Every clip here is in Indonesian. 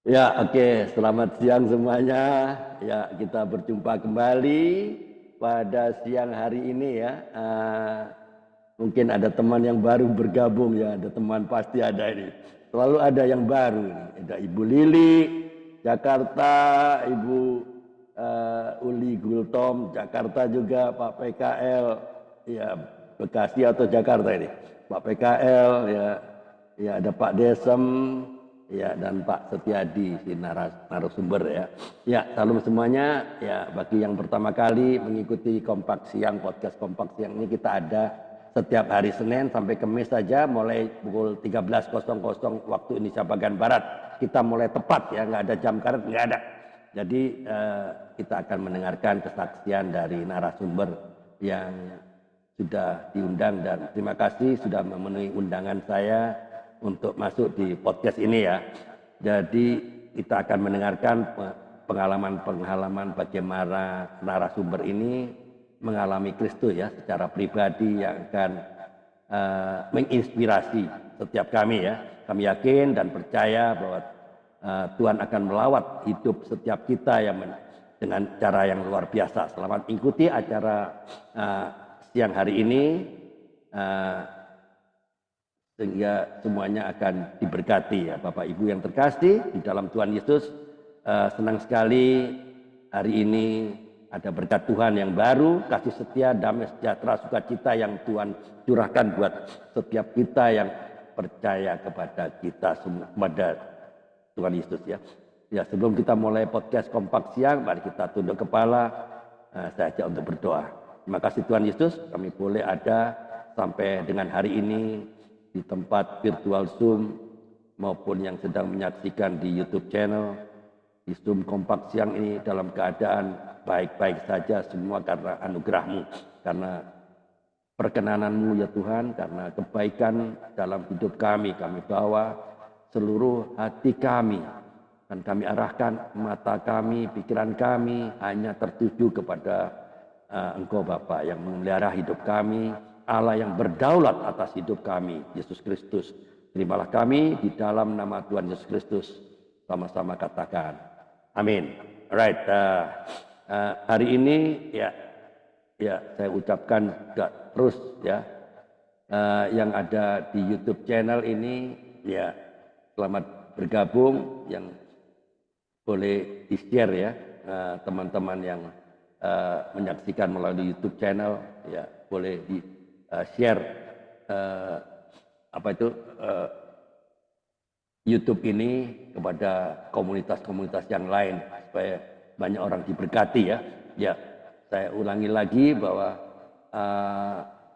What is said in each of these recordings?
Ya, oke. Selamat siang semuanya. Ya, kita berjumpa kembali pada siang hari ini ya. Mungkin ada teman yang baru bergabung ya. Ada teman pasti ada ini. Selalu ada yang baru. Ada Ibu Lili, Jakarta, Ibu Uli Gultom, Jakarta juga, Pak PKL, ya Bekasi atau Jakarta ini. Pak PKL, ya ada Pak Desem, ya dan Pak Setiadi si narasumber ya. Ya, salam semuanya. Ya, bagi yang pertama kali mengikuti Kompak Siang, podcast Kompak Siang ini kita ada setiap hari Senin sampai Kamis saja mulai pukul 13.00 waktu Indonesia bagian Barat. Kita mulai tepat ya, nggak ada jam karet, nggak ada. Jadi kita akan mendengarkan kesaksian dari narasumber yang sudah diundang dan terima kasih sudah memenuhi undangan saya untuk masuk di podcast ini ya. Jadi kita akan mendengarkan pengalaman-pengalaman bagaimana narasumber ini mengalami Kristus ya secara pribadi yang akan menginspirasi setiap kami ya. Kami yakin dan percaya bahwa Tuhan akan melawat hidup setiap kita yang dengan cara yang luar biasa. Selamat ikuti acara siang hari ini. Sehingga semuanya akan diberkati ya Bapak Ibu yang terkasih di dalam Tuhan Yesus. Senang sekali hari ini ada berkat Tuhan yang baru, kasih setia, damai sejahtera, sukacita yang Tuhan curahkan buat setiap kita yang percaya kepada kita semua, kepada Tuhan Yesus ya. Ya, sebelum kita mulai podcast Kompak Siang, mari kita tunduk kepala, saya ajak untuk berdoa. Terima kasih Tuhan Yesus, kami boleh ada sampai dengan hari ini di tempat virtual Zoom maupun yang sedang menyaksikan di YouTube channel di Zoom Kompak Siang ini dalam keadaan baik-baik saja semua karena anugerah-Mu, karena perkenananmu ya Tuhan, karena kebaikan dalam hidup kami bawa seluruh hati kami dan kami arahkan mata kami, pikiran kami hanya tertuju kepada Engkau Bapa yang memelihara hidup kami, Allah yang berdaulat atas hidup kami, Yesus Kristus. Terimalah kami di dalam nama Tuhan Yesus Kristus. Sama-sama katakan amin. Alright, hari ini ya saya ucapkan terus ya yang ada di YouTube channel ini ya selamat bergabung, yang boleh di-share ya teman-teman yang menyaksikan melalui YouTube channel ya boleh di-share YouTube ini kepada komunitas-komunitas yang lain supaya banyak orang diberkati ya. Ya, saya ulangi lagi bahwa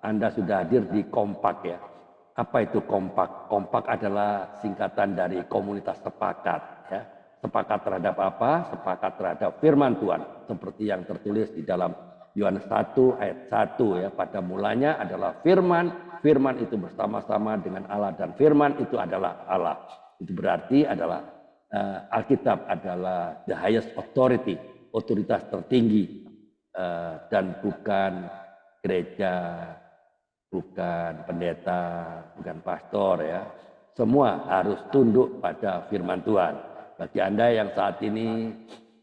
Anda sudah hadir di Kompak ya. Apa itu Kompak? Kompak adalah singkatan dari komunitas sepakat ya. Sepakat terhadap apa? Sepakat terhadap firman Tuhan seperti yang tertulis di dalam Yohanes 1 ayat 1 ya. Pada mulanya adalah firman, firman itu bersama-sama dengan Allah dan firman itu adalah Allah. Itu berarti adalah Alkitab adalah the highest authority, otoritas tertinggi dan bukan gereja, bukan pendeta, bukan pastor ya. Semua harus tunduk pada firman Tuhan. Bagi Anda yang saat ini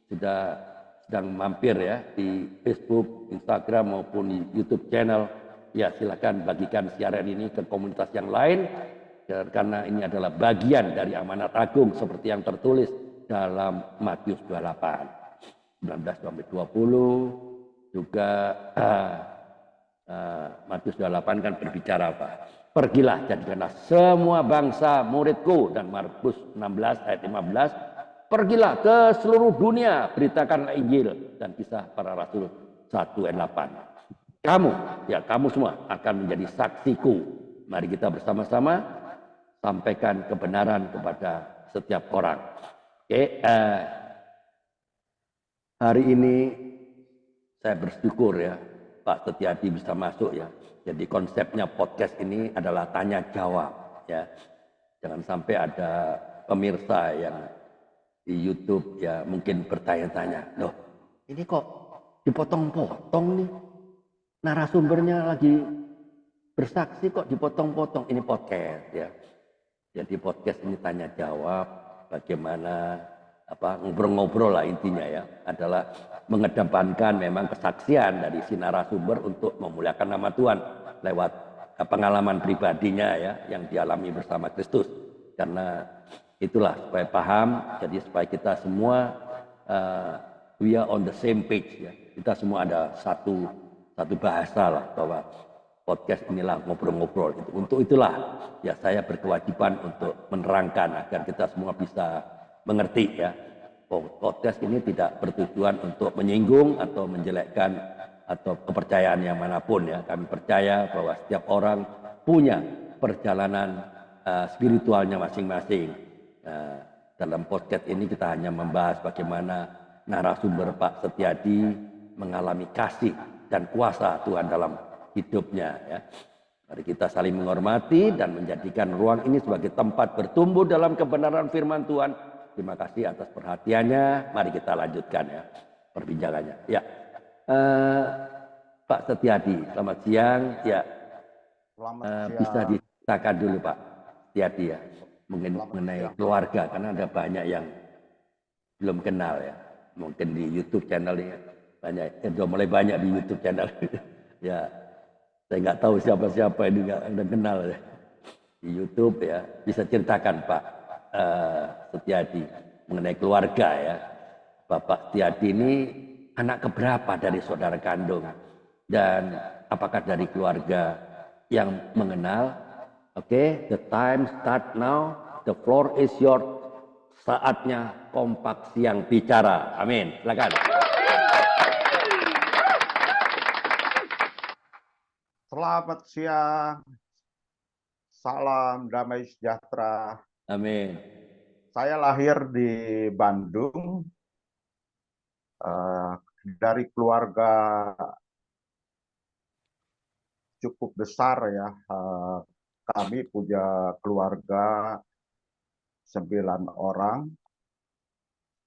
sedang mampir ya di Facebook, Instagram maupun di YouTube channel, ya silakan bagikan siaran ini ke komunitas yang lain karena ini adalah bagian dari amanat agung seperti yang tertulis dalam Matius 28 19-20 juga Matius 28 kan berbicara apa? Pergilah jadikanlah semua bangsa muridku, dan Markus 16 ayat 15 pergilah ke seluruh dunia, beritakanlah Injil, dan Kisah Para Rasul 1 ayat 8. Kamu semua akan menjadi saksiku. Mari kita bersama-sama sampaikan kebenaran kepada setiap orang. Oke, hari ini saya bersyukur ya Pak Setiadi bisa masuk ya. Jadi konsepnya podcast ini adalah tanya jawab ya. Jangan sampai ada pemirsa yang di YouTube ya mungkin bertanya-tanya, loh ini kok dipotong-potong nih, narasumbernya lagi bersaksi kok dipotong-potong. Ini podcast ya. Jadi podcast ini tanya jawab, bagaimana ngobrol-ngobrol lah intinya ya, adalah mengedepankan memang kesaksian dari si narasumber untuk memuliakan nama Tuhan lewat pengalaman pribadinya ya yang dialami bersama Kristus. Karena itulah supaya paham, jadi supaya kita semua we are on the same page ya. Kita semua ada satu bahasa lah, bahwa podcast inilah ngobrol-ngobrol gitu. Untuk itulah ya saya berkewajiban untuk menerangkan agar kita semua bisa mengerti ya. Podcast ini tidak bertujuan untuk menyinggung atau menjelekkan atau kepercayaan yang manapun ya. Kami percaya bahwa setiap orang punya perjalanan spiritualnya masing-masing. Dalam podcast ini kita hanya membahas bagaimana narasumber Pak Setiadi mengalami kasih dan kuasa Tuhan dalam hidupnya ya. Mari kita saling menghormati dan menjadikan ruang ini sebagai tempat bertumbuh dalam kebenaran firman Tuhan. Terima kasih atas perhatiannya. Mari kita lanjutkan ya perbincangannya. Ya, Pak Setiadi, selamat siang. Ya, Selamat siang. bisa diceritakan dulu Pak Setiadi ya, mungkin mengenai keluarga, karena ada banyak yang belum kenal ya. Mungkin di YouTube channel ini banyak, sudah mulai banyak di YouTube channel. Ya, saya nggak tahu siapa-siapa ini nggak ada kenal ya. Di YouTube ya, bisa ceritakan Pak Setiadi mengenai keluarga ya. Bapak Setiadi ini anak keberapa dari saudara kandung, dan apakah dari keluarga yang mengenal? Oke, the time start now, the floor is yours. Saatnya Kompak Siang bicara. Amin. Silakan. Selamat siang. Salam damai sejahtera. Amin. Saya lahir di Bandung, dari keluarga cukup besar ya. Kami punya keluarga 9 orang.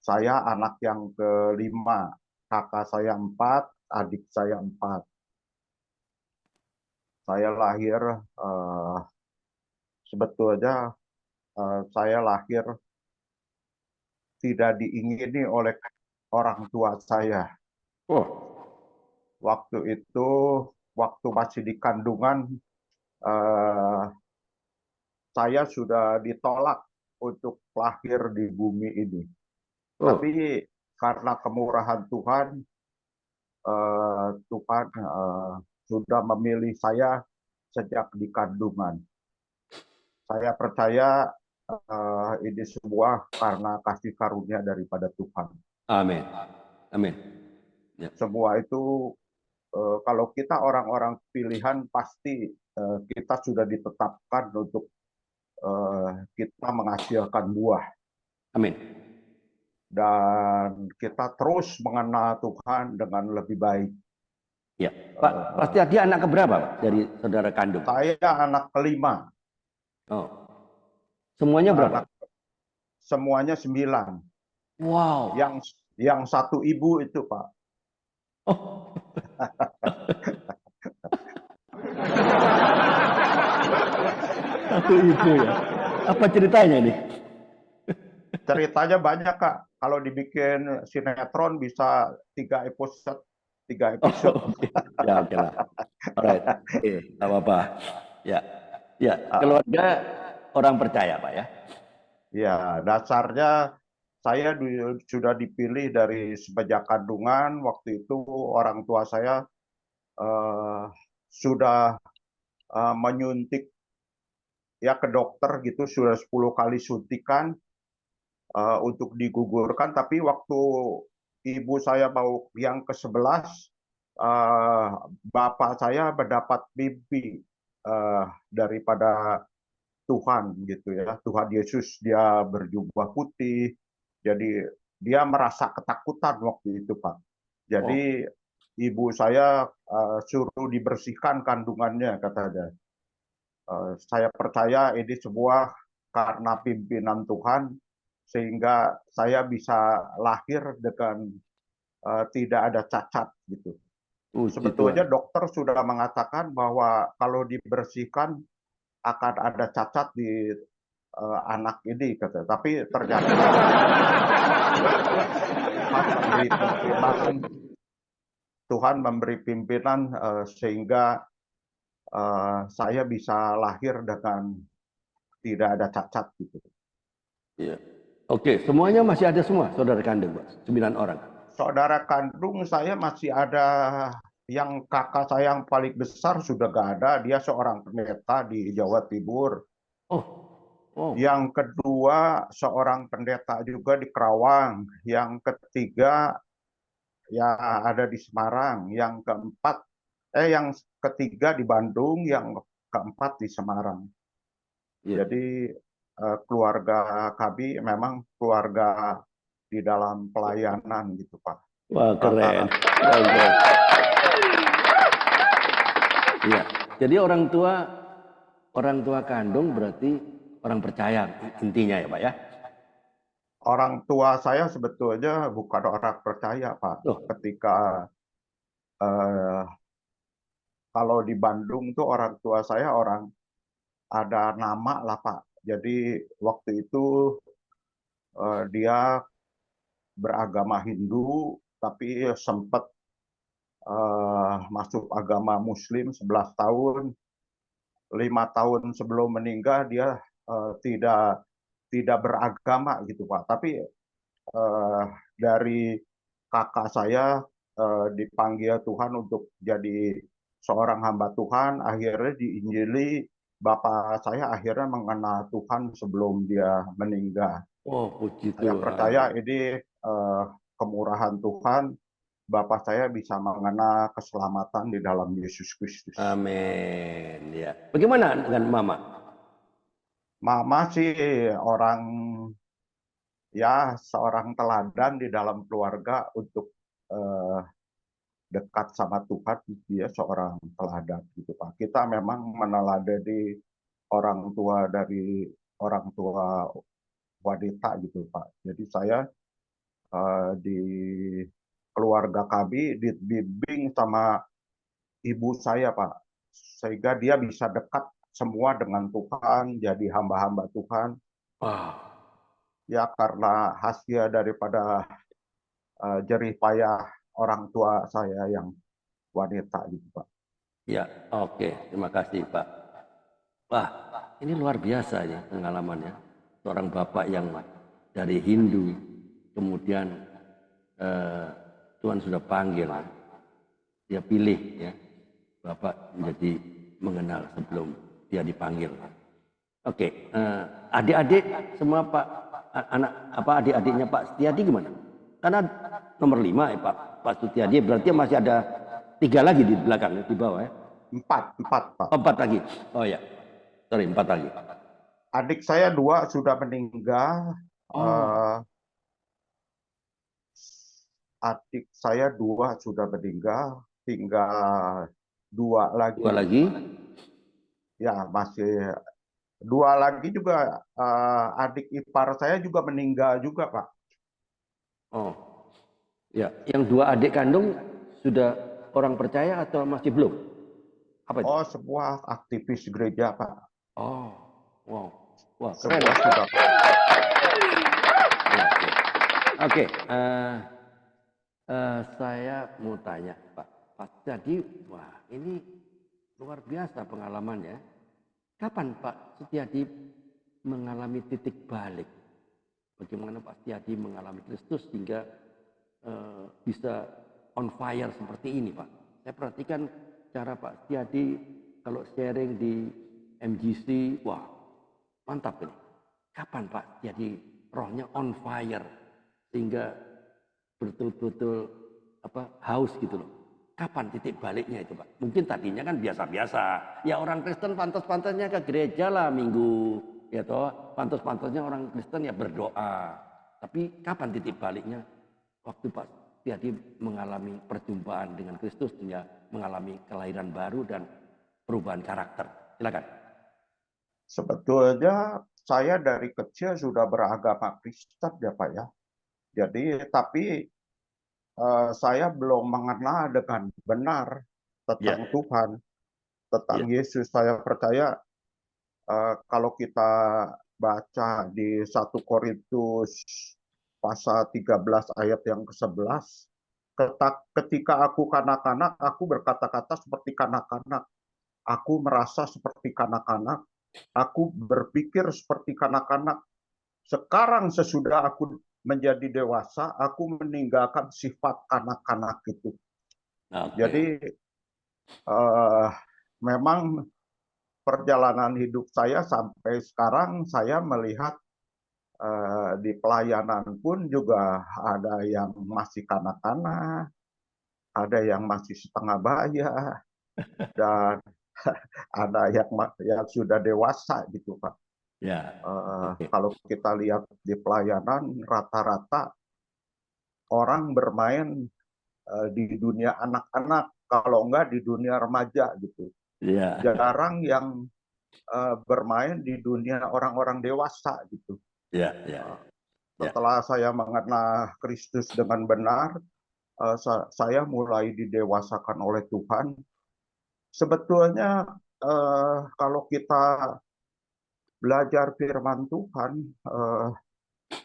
Saya anak yang kelima, kakak saya 4, adik saya 4. Saya lahir sebetulnya saya lahir tidak diingini oleh orang tua saya. Oh, Waktu itu, waktu masih di kandungan, saya sudah ditolak untuk lahir di bumi ini. oh, Tapi karena kemurahan Tuhan, Tuhan sudah memilih saya sejak di kandungan. Saya percaya ini semua karena kasih karunia daripada Tuhan. amin. Amin. Ya. Semua itu kalau kita orang-orang pilihan, pasti kita sudah ditetapkan untuk kita menghasilkan buah. Amin. Dan kita terus mengenal Tuhan dengan lebih baik. Ya, Pak Setiadi anak keberapa Pak, dari saudara kandung? Saya anak kelima. Oh, semuanya berapa? Semuanya 9. Wow. Yang satu ibu itu Pak. Oh. Satu ibu ya. Apa ceritanya nih? Ceritanya banyak Kak. Kalau dibikin sinetron bisa 3 episode. 3 episode. Oh, okay. Ya, oke lah. Alright. Oke, nggak apa-apa. Ya, ya. Keluarga orang percaya Pak ya. Ya, dasarnya saya sudah dipilih dari sejak kandungan. Waktu itu orang tua saya sudah menyuntik ya ke dokter gitu, sudah 10 kali suntikan untuk digugurkan. Tapi waktu ibu saya mau yang ke-11, bapak saya mendapat mimpi daripada Tuhan gitu ya. Tuhan Yesus, dia berjubah putih. Jadi dia merasa ketakutan waktu itu Pak. Jadi ibu saya suruh dibersihkan kandungannya katanya. Saya percaya ini semua karena pimpinan Tuhan, sehingga saya bisa lahir dengan tidak ada cacat gitu. Sebetulnya dokter sudah mengatakan bahwa kalau dibersihkan akan ada cacat di anak ini kata. Tapi ternyata Tuhan memberi pimpinan sehingga saya bisa lahir dengan tidak ada cacat gitu. Iya. Oke, semuanya masih ada semua saudara kandung, Pak? 9 orang. Saudara kandung saya masih ada, yang kakak saya yang paling besar sudah gak ada, dia seorang pendeta di Jawa Timur. Oh, oh. Yang kedua seorang pendeta juga di Kerawang. Yang ketiga ya ada di Semarang. Yang ketiga di Bandung, yang keempat di Semarang. Iya. Jadi keluarga kami memang keluarga di dalam pelayanan gitu, Pak. Wah, keren. Keren. Iya. Jadi orang tua kandung berarti orang percaya intinya ya, Pak ya? Orang tua saya sebetulnya bukan orang percaya, Pak. Loh. Ketika kalau di Bandung tuh orang tua saya orang ada nama lah, Pak. Jadi waktu itu dia beragama Hindu, tapi sempat masuk agama Muslim 11 tahun. 5 tahun sebelum meninggal dia tidak beragama gitu, Pak. Tapi dari kakak saya dipanggil Tuhan untuk jadi seorang hamba Tuhan, akhirnya diinjili. Bapak saya akhirnya mengenal Tuhan sebelum dia meninggal. Oh, puji Saya Tuhan. percaya ini kemurahan Tuhan. Bapak saya bisa mengenal keselamatan di dalam Yesus Kristus. Amin. Ya. Bagaimana dengan Mama? Mama sih orang, ya seorang teladan di dalam keluarga untuk dekat sama Tuhan. Dia seorang teladan gitu, Pak. Kita memang meneladani orang tua dari orang tua wanita gitu, Pak. Jadi saya di keluarga kami dibimbing sama ibu saya, Pak, sehingga dia bisa dekat semua dengan Tuhan, jadi hamba-hamba Tuhan. Wah. Ya karena hasil daripada jerih payah orang tua saya yang wanita gitu, Pak. Ya, oke. Terima kasih, Pak. Wah, ini luar biasa ya pengalamannya. Seorang bapak yang dari Hindu, kemudian Tuhan sudah panggil, dia pilih ya, bapak menjadi mengenal sebelum dia dipanggil. Oke, adik-adik semua Pak, adik-adiknya Pak Setiadi gimana? Karena nomor 5 ya Pak Setiadi, berarti masih ada 3 lagi di belakang, di bawah ya? 4, Pak. 4 lagi. Oh ya, sorry 4 lagi. Adik saya 2 sudah meninggal. Adik saya 2 sudah meninggal, tinggal 2 lagi. 2 lagi? Ya masih 2 lagi juga. Adik ipar saya juga meninggal juga, Pak. Oh, ya. Yang 2 adik kandung sudah orang percaya atau masih belum? Apa itu? Oh, sebuah aktivis gereja, Pak. Oh, wow. Wah, keren. Semua sudah. Oke, saya mau tanya Pak Setiadi, wah ini luar biasa pengalamannya. Kapan Pak Setiadi mengalami titik balik? Bagaimana Pak Setiadi mengalami Kristus sehingga bisa on fire seperti ini, Pak? Saya perhatikan cara Pak Setiadi kalau sharing di MGC, wah mantap ini. Kapan Pak Setiadi rohnya on fire sehingga betul-betul haus gitu loh? Kapan titik baliknya itu, Pak? Mungkin tadinya kan biasa-biasa. Ya orang Kristen pantas-pantasnya ke gereja lah minggu, ya toh. Pantas-pantasnya orang Kristen ya berdoa. Tapi kapan titik baliknya? Waktu Pak Setiadi mengalami perjumpaan dengan Kristus, dia mengalami kelahiran baru dan perubahan karakter. Silakan. Sebetulnya saya dari kecil sudah beragama Kristen ya, Pak ya. Jadi tapi saya belum mengenal dengan benar tentang Tuhan, tentang Yesus. Saya percaya kalau kita baca di 1 Korintus pasal 13 ayat yang ke-11. Ketika aku kanak-kanak, aku berkata-kata seperti kanak-kanak. Aku merasa seperti kanak-kanak. Aku berpikir seperti kanak-kanak. Sekarang sesudah aku menjadi dewasa, aku meninggalkan sifat kanak-kanak itu. Jadi memang perjalanan hidup saya sampai sekarang, saya melihat di pelayanan pun juga ada yang masih kanak-kanak, ada yang masih setengah baya, dan ada yang sudah dewasa gitu, Pak. Ya. Kalau kita lihat di pelayanan, rata-rata orang bermain di dunia anak-anak, kalau enggak di dunia remaja gitu. Ya. Jarang yang bermain di dunia orang-orang dewasa gitu. Ya. Setelah saya mengenal Kristus dengan benar, saya mulai didewasakan oleh Tuhan. Sebetulnya kalau kita belajar firman Tuhan,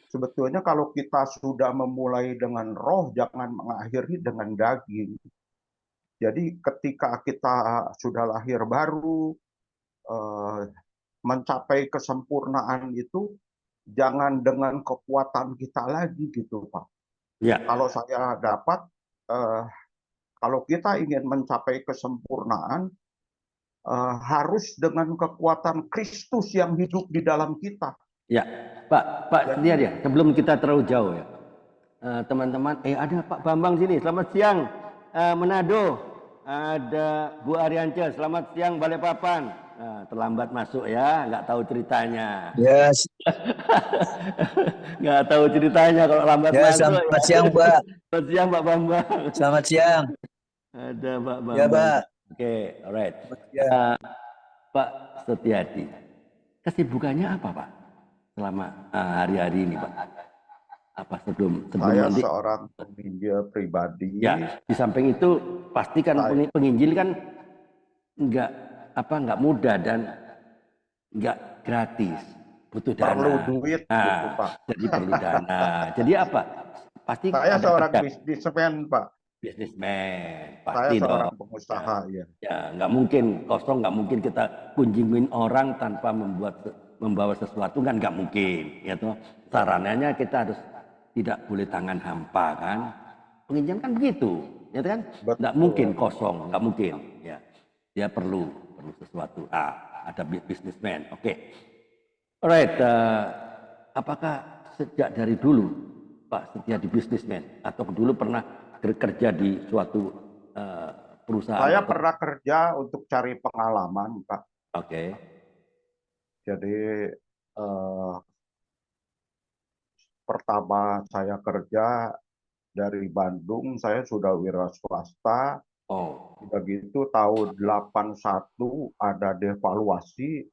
sebetulnya kalau kita sudah memulai dengan roh, jangan mengakhiri dengan daging. Jadi ketika kita sudah lahir baru, mencapai kesempurnaan itu jangan dengan kekuatan kita lagi gitu, Pak. Ya. Kalau saya dapat, kalau kita ingin mencapai kesempurnaan, harus dengan kekuatan Kristus yang hidup di dalam kita. Ya, Pak Setia ya, sebelum kita terlalu jauh ya, teman-teman, ada Pak Bambang sini, selamat siang, Manado, ada Bu Ariance, selamat siang Balikpapan, terlambat masuk ya, nggak tahu ceritanya. Yes. Nggak tahu ceritanya kalau lambat Ya, masuk. selamat siang, Pak. Selamat siang Pak Bambang. Selamat siang. Ada Pak Bambang. Ya, Pak. Oke, alright. Ya. Pak Setiadi, kesibukannya apa Pak selama hari-hari ini Pak? Apa sebelum Saya nanti? seorang penginjil pribadi. Ya, di samping itu pasti kan penginjil kan nggak mudah dan nggak gratis, butuh dana. Perlu duit, gitu, Pak. Jadi perlu dana. Jadi apa? Pasti saya seorang bisnismen, Pak. Bisnismen, pasti saya seorang dong. pengusaha, ya. Ya, nggak mungkin kosong, nggak mungkin kita kunjungin orang tanpa membawa sesuatu kan nggak mungkin, ya toh. Sarananya kita harus tidak boleh tangan hampa kan. Penginjilan kan begitu, ya kan? Nggak mungkin kosong, nggak mungkin. Ya, dia perlu sesuatu. Ada bisnismen, oke. Alright, apakah sejak dari dulu Pak Setia di bisnismen atau dulu pernah bekerja di suatu perusahaan? Saya pernah kerja untuk cari pengalaman, Pak. Oke. Jadi pertama saya kerja dari Bandung, saya sudah wira swasta. Begitu tahun 81 ada devaluasi,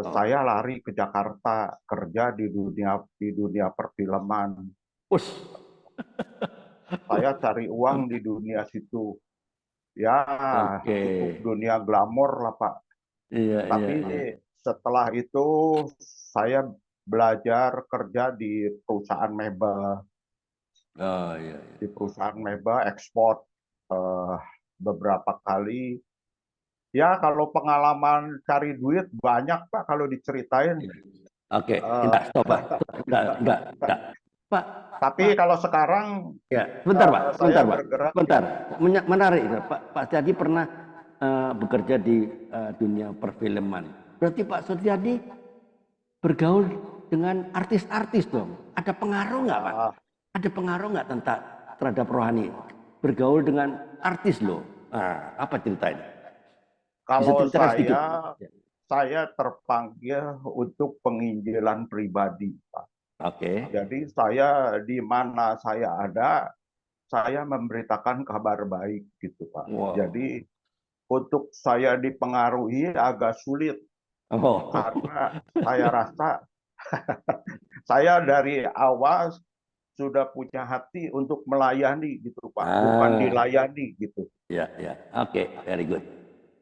saya lari ke Jakarta kerja di dunia perfilman. Saya cari uang di dunia situ. Ya, cukup dunia glamor lah, Pak. Iya, tapi setelah itu saya belajar kerja di perusahaan mebel. Di perusahaan mebel ekspor beberapa kali. Ya, kalau pengalaman cari duit banyak, Pak, kalau diceritain. Oke, stop, Pak. Enggak. Pak. Tapi kalau sekarang, ya, sebentar, Pak. Sebentar. Menarik, Pak Setiadi pernah bekerja di dunia perfilman. Berarti Pak Setiadi bergaul dengan artis-artis dong. Ada pengaruh nggak, Pak? Ada pengaruh nggak terhadap rohani? Bergaul dengan artis loh. Apa ceritanya? Kalau saya terpanggil untuk penginjilan pribadi, Pak. Oke. Jadi saya di mana saya ada, saya memberitakan kabar baik gitu, Pak. Jadi untuk saya dipengaruhi agak sulit. Karena saya rasa saya dari awal sudah punya hati untuk melayani gitu, Pak. Bukan dilayani gitu. Ya. Oke, very good.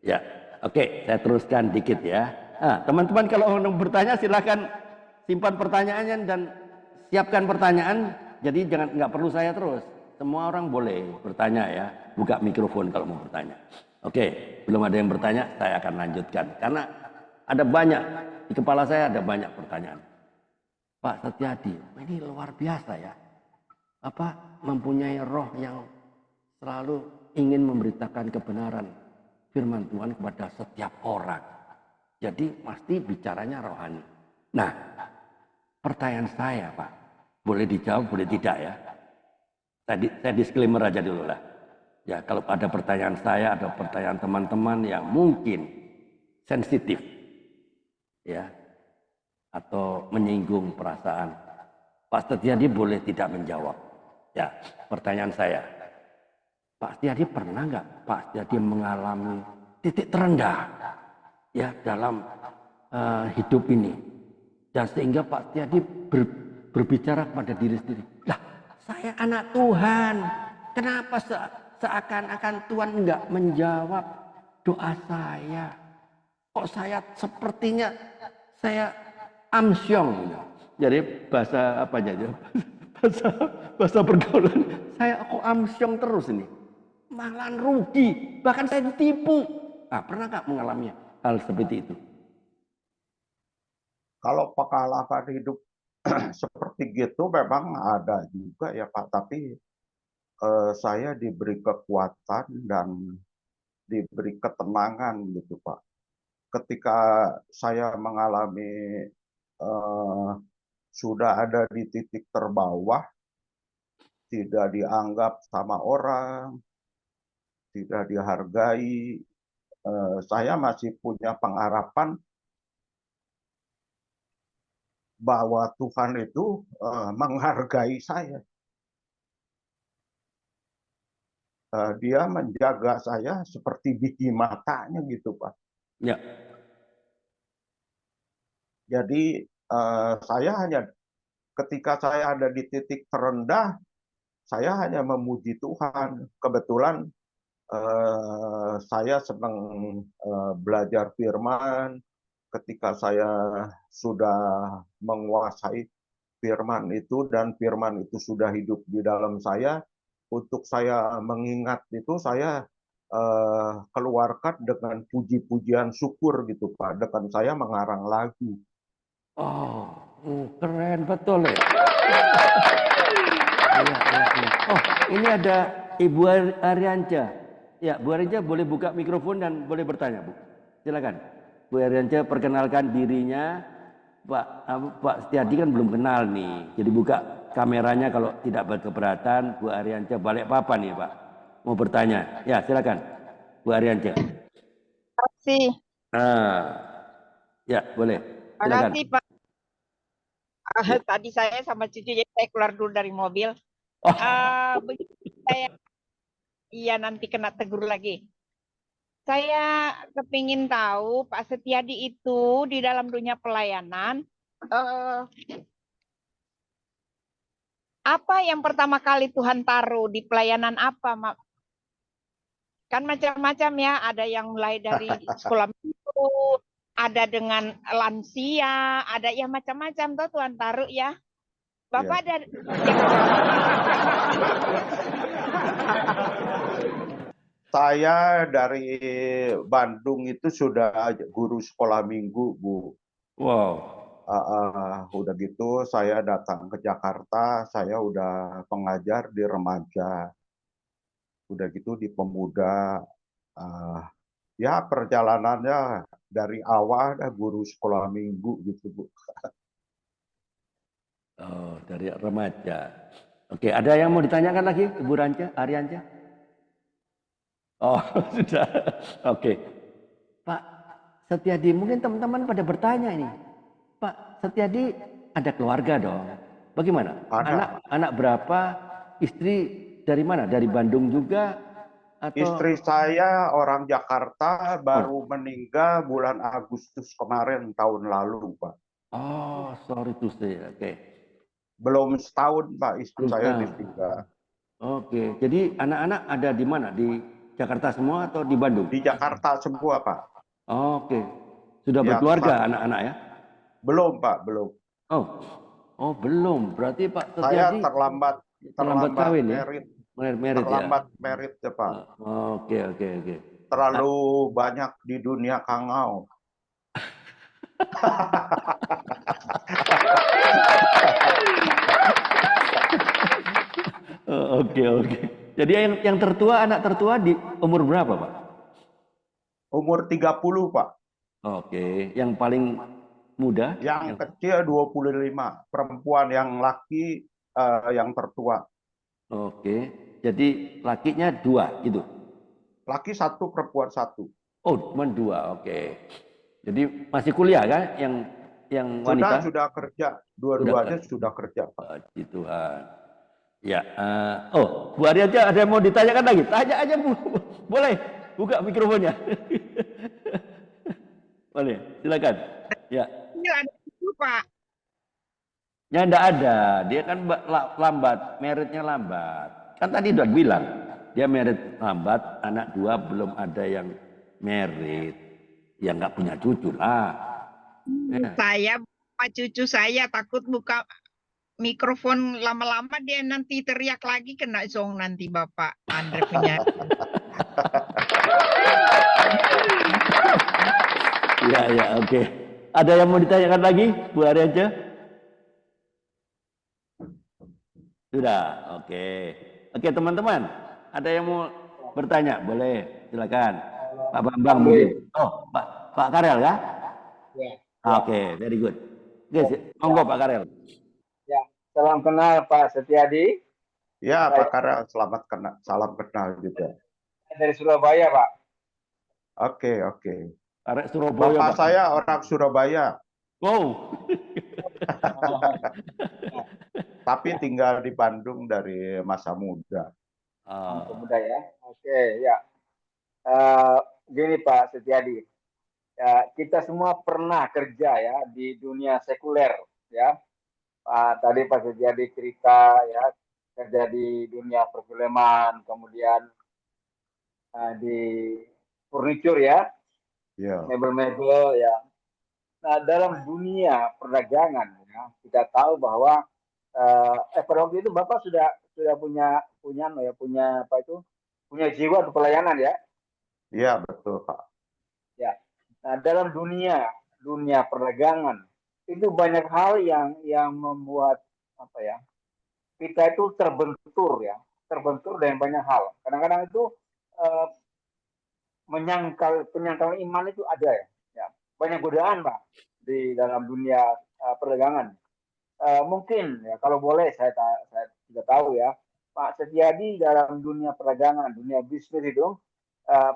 Ya, oke, saya teruskan dikit ya. Nah, teman-teman kalau mau bertanya silakan simpan pertanyaannya dan siapkan pertanyaan. Jadi nggak perlu saya terus. Semua orang boleh bertanya ya. Buka mikrofon kalau mau bertanya. Oke, belum ada yang bertanya, saya akan lanjutkan. Karena ada banyak, di kepala saya ada banyak pertanyaan. Pak Setiadi, ini luar biasa ya. Apa mempunyai roh yang selalu ingin memberitakan kebenaran firman Tuhan kepada setiap orang. Jadi pasti bicaranya rohani. Nah, pertanyaan saya Pak, boleh dijawab, boleh tidak ya? Saya disclaimer aja dulu lah. Ya, kalau ada pertanyaan saya, ada pertanyaan teman-teman yang mungkin sensitif, ya, atau menyinggung perasaan, Pak Setiadi boleh tidak menjawab. Ya, pertanyaan saya, Pak Setiadi pernah nggak Pak Setiadi mengalami titik terendah, ya, dalam hidup ini, dan sehingga Pak Setiadi berbicara kepada diri sendiri, lah, saya anak Tuhan, kenapa seakan-akan Tuhan nggak menjawab doa saya? Kok saya sepertinya saya amsyong, jadi bahasa apa aja, bahasa pergaulan, saya kok amsyong terus ini, malahan rugi, bahkan saya ditipu. Nah, pernah nggak mengalami hal seperti itu? Kalau pengalaman hidup seperti gitu memang ada juga ya Pak, tapi saya diberi kekuatan dan diberi ketenangan gitu Pak. Ketika saya mengalami sudah ada di titik terbawah, tidak dianggap sama orang, tidak dihargai, saya masih punya pengharapan bahwa Tuhan itu menghargai saya. Dia menjaga saya seperti biji matanya gitu Pak. Ya. Jadi saya hanya ketika saya ada di titik terendah, saya hanya memuji Tuhan. Kebetulan saya senang belajar firman. Ketika saya sudah menguasai firman itu dan firman itu sudah hidup di dalam saya, untuk saya mengingat itu saya keluarkan dengan puji-pujian syukur gitu Pak, dengan saya mengarang lagu. Oh, keren betul ya. Oh, ini ada Ibu Arianca. Ya, Bu Arianca boleh buka mikrofon dan boleh bertanya, Bu. Silakan. Bu Arianca perkenalkan dirinya. Pak Setiadi kan belum kenal nih. Jadi buka kameranya kalau tidak berkeberatan. Bu Arianca Balikpapan nih, Pak. Mau bertanya. Ya, silakan. Bu Arianca. Terima kasih. Ya, boleh. Terima Silakan. kasih Pak. Ya. Tadi saya sama cucu jadi saya keluar dulu dari mobil. Oh. Begitu saya, iya nanti kena tegur lagi. Saya kepingin tahu Pak Setiadi itu di dalam dunia pelayanan, apa yang pertama kali Tuhan taruh di pelayanan apa, Mak? Kan macam-macam ya, ada yang mulai dari sekolah minggu, ada dengan lansia, ada yang macam-macam tuh Tuhan taruh ya. Bapak Ya. dari Saya dari Bandung itu sudah guru sekolah minggu, Bu. Wow. Udah gitu saya datang ke Jakarta, saya udah pengajar di remaja. Udah gitu di pemuda. Ya perjalanannya dari awal ada guru sekolah minggu gitu, Bu. Oh, dari remaja. Oke, ada yang mau ditanyakan lagi, Ibu Arianca? Oh, sudah. Oke. Pak Setiadi, mungkin teman-teman pada bertanya ini. Pak Setiadi ada keluarga dong. Bagaimana? Ada. Anak berapa? Istri dari mana? Dari Bandung juga? Atau... Istri saya orang Jakarta, baru meninggal bulan Agustus kemarin tahun lalu, Pak. Oh, sorry to say. Oke. Belum setahun, Pak, istri saya ditinggal. Oke, jadi anak-anak ada di mana? Di Jakarta semua atau di Bandung? Di Jakarta semua, Pak. Oke. Sudah Ya, berkeluarga anak-anak ya? belum Pak, belum. Oh, oh belum. Berarti Pak Saya Setiadi terlambat terlambat kawin ya? merit, Merit ya? terlambat merit ya Pak. Oke, oke, oke. Terlalu banyak di dunia kangau. Oke, oke. Jadi yang tertua, anak tertua di umur berapa, Pak? Umur 30 Pak. Oke, yang paling muda? Yang kecil 25. Perempuan, yang laki yang tertua. Oke, jadi lakinya 2 gitu. Laki 1, perempuan 1. Oh, cuma 2. Oke. Jadi masih kuliah kan yang wanita? Sudah kerja. Dua-duanya sudah kerja Pak. Puji Tuhan. Ya, oh, Bu Ari aja ada yang mau ditanyakan lagi? Tanya aja Bu, boleh buka mikrofonnya. Boleh, silakan. Ya, Iya, ada itu, Pak. ya enggak ada, dia kan lambat, meritnya lambat. Kan tadi udah bilang, dia merit lambat, anak 2 belum ada yang merit, ya nggak punya cucu lah. Ya. Saya, Pak, cucu saya takut buka mikrofon lama-lama dia nanti teriak lagi kena zong nanti Bapak Andre punya. Ya, ya, oke. Ada yang mau ditanyakan lagi, Bu Ari aja? Sudah, oke. Oke, teman-teman, ada yang mau bertanya? Boleh, silakan. Pak Bambang mungkin. Oh, Pak Karel ya? Ya. Oke, very good. Oke, monggo Pak Karel. Ya, salam kenal Pak Setiadi. Ya Pak Karel, selamat kenal, salam kenal juga. Dari Surabaya Pak. Oke, oke. Karek Surabaya, Bapak Pak. saya orang Surabaya, Wow. tapi tinggal di Bandung dari masa muda. Mudah ya. Oke, ya. Gini Pak Setiadi. Ya, kita semua pernah kerja ya di dunia sekuler ya. Tadi Pak Setiadi cerita ya kerja di dunia perfilman, kemudian di furniture ya, Ya, mebel-mebel ya. Nah, dalam dunia perdagangan ya, kita tahu bahwa pada waktu itu Bapak sudah punya apa itu? Punya jiwa untuk pelayanan ya. ya betul Pak. Ya. Nah, dalam dunia perdagangan itu banyak hal yang membuat apa ya? Kita itu terbentur dengan banyak hal. Kadang-kadang itu eh, penyangkal iman itu ada ya. Ya. Banyak godaan Pak di dalam dunia perdagangan. Mungkin ya kalau boleh saya tidak tahu ya Pak Setiadi dalam dunia perdagangan, dunia bisnis itu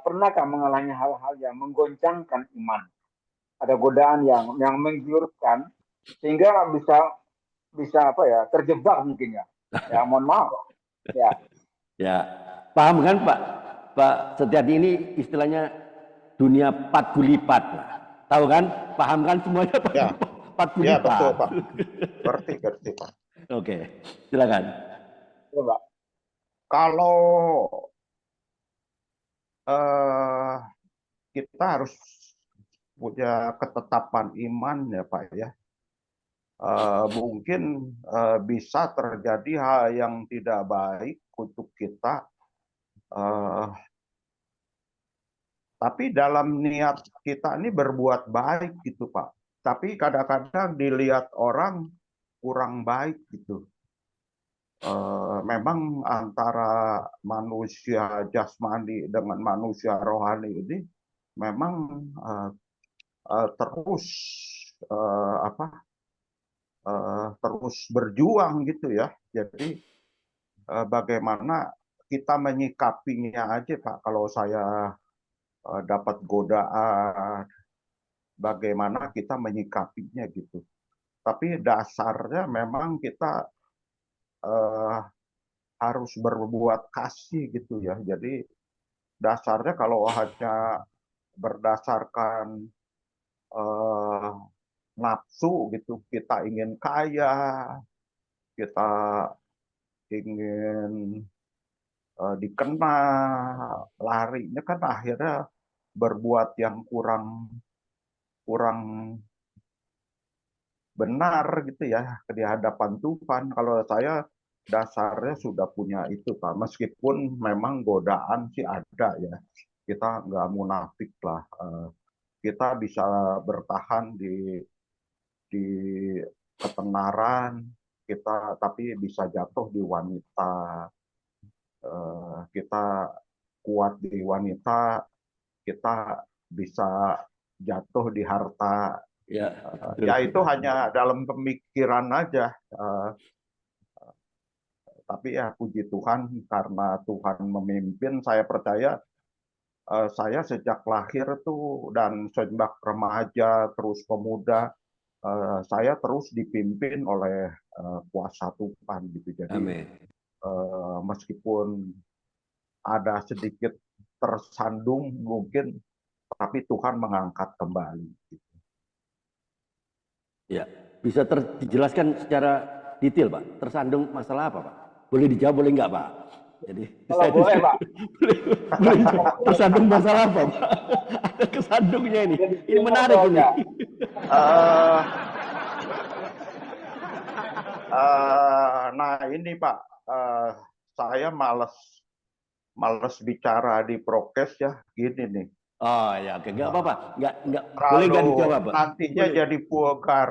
pernahkah mengalami hal-hal yang menggoncangkan iman? Ada godaan yang menggiurkan sehingga bisa apa ya terjebak mungkin ya. Ya mohon maaf. Ya. Ya, paham kan Pak Setiadi ini istilahnya dunia patgulipat lah. Tahu kan? Paham kan semuanya Pak? Ya, Patgulipat. ya betul Pak. Ngerti Pak. Oke, silakan. Coba. Kalau kita harus punya ketetapan iman ya Pak ya. Mungkin bisa terjadi hal yang tidak baik untuk kita, tapi dalam niat kita ini berbuat baik gitu Pak. Tapi kadang-kadang dilihat orang kurang baik gitu. Memang antara manusia jasmani dengan manusia rohani ini memang terus terus berjuang gitu ya. Jadi bagaimana kita menyikapinya aja Pak. Kalau saya dapat godaan, bagaimana kita menyikapinya gitu. Tapi dasarnya memang kita harus berbuat kasih gitu ya. Jadi dasarnya kalau hanya berdasarkan nafsu gitu, kita ingin kaya, kita ingin dikenal, larinya kan akhirnya berbuat yang kurang kurang benar gitu ya di hadapan Tuhan. Kalau saya dasarnya sudah punya itu Pak, meskipun memang godaan sih ada ya, kita nggak munafik lah. Kita bisa bertahan di ketenaran kita, tapi bisa jatuh di wanita. Kita kuat di wanita, kita bisa jatuh di harta. Ya, Ya itu hanya dalam pemikiran aja. Tapi ya puji Tuhan karena Tuhan memimpin, saya percaya saya sejak lahir tuh dan sejak remaja terus pemuda, saya terus dipimpin oleh kuasa Tuhan gitu. Jadi amin. meskipun ada sedikit tersandung mungkin, tapi Tuhan mengangkat kembali. Ya, bisa dijelaskan secara detail, Pak. Tersandung masalah apa, Pak? Boleh dijawab, boleh enggak, Pak? Jadi Kalau boleh, Pak. boleh tersandung masalah apa, Pak? Ada kesandungnya ini. Ini menarik ini. Nah ini Pak, saya males bicara di prokes ya, gini nih. Oh ya, oke, enggak apa-apa. Enggak boleh enggak dijawab, Pak? Nantinya boleh. jadi vulgar.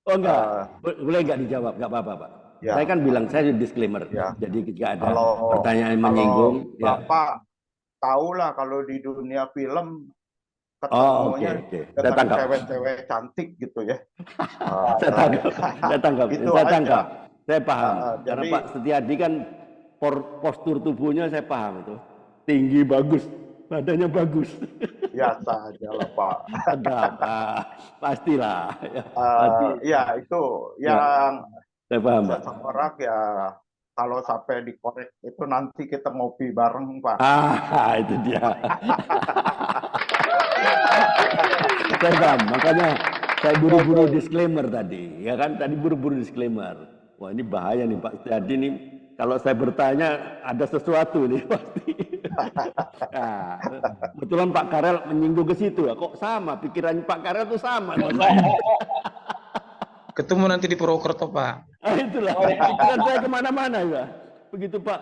Oh enggak, boleh enggak dijawab, enggak apa-apa, Pak. Ya, saya kan bilang, saya disclaimer. Ya. Jadi jika ada kalau pertanyaan yang menyinggung, Bapak tahu lah kalau di dunia film ketemunya dengan cewek-cewek cantik gitu ya. Saya tangkap. Itu Saya aja. tangkap. Saya paham. Karena Jadi, Pak Setiadi kan postur tubuhnya saya paham itu. Tinggi bagus, badannya bagus. Biasa aja lah Pak. Sedap, pastilah. Ya itu yang saya paham, Pak. seseorang ya kalau sampai dikorek itu nanti kita ngopi bareng Pak. Itu dia. Saya paham, makanya saya buru-buru disclaimer tadi, ya kan? Tadi buru-buru disclaimer. Wah ini bahaya nih Pak Setiadi nih. Kalau saya bertanya ada sesuatu nih pasti. Nah, kebetulan Pak Karel menyinggung ke situ ya. Kok sama? Pikiran Pak Karel tuh sama. Ketemu nanti di Purwokerto, Pak. Itulah. Pikiran saya kemana-mana ya. Begitu Pak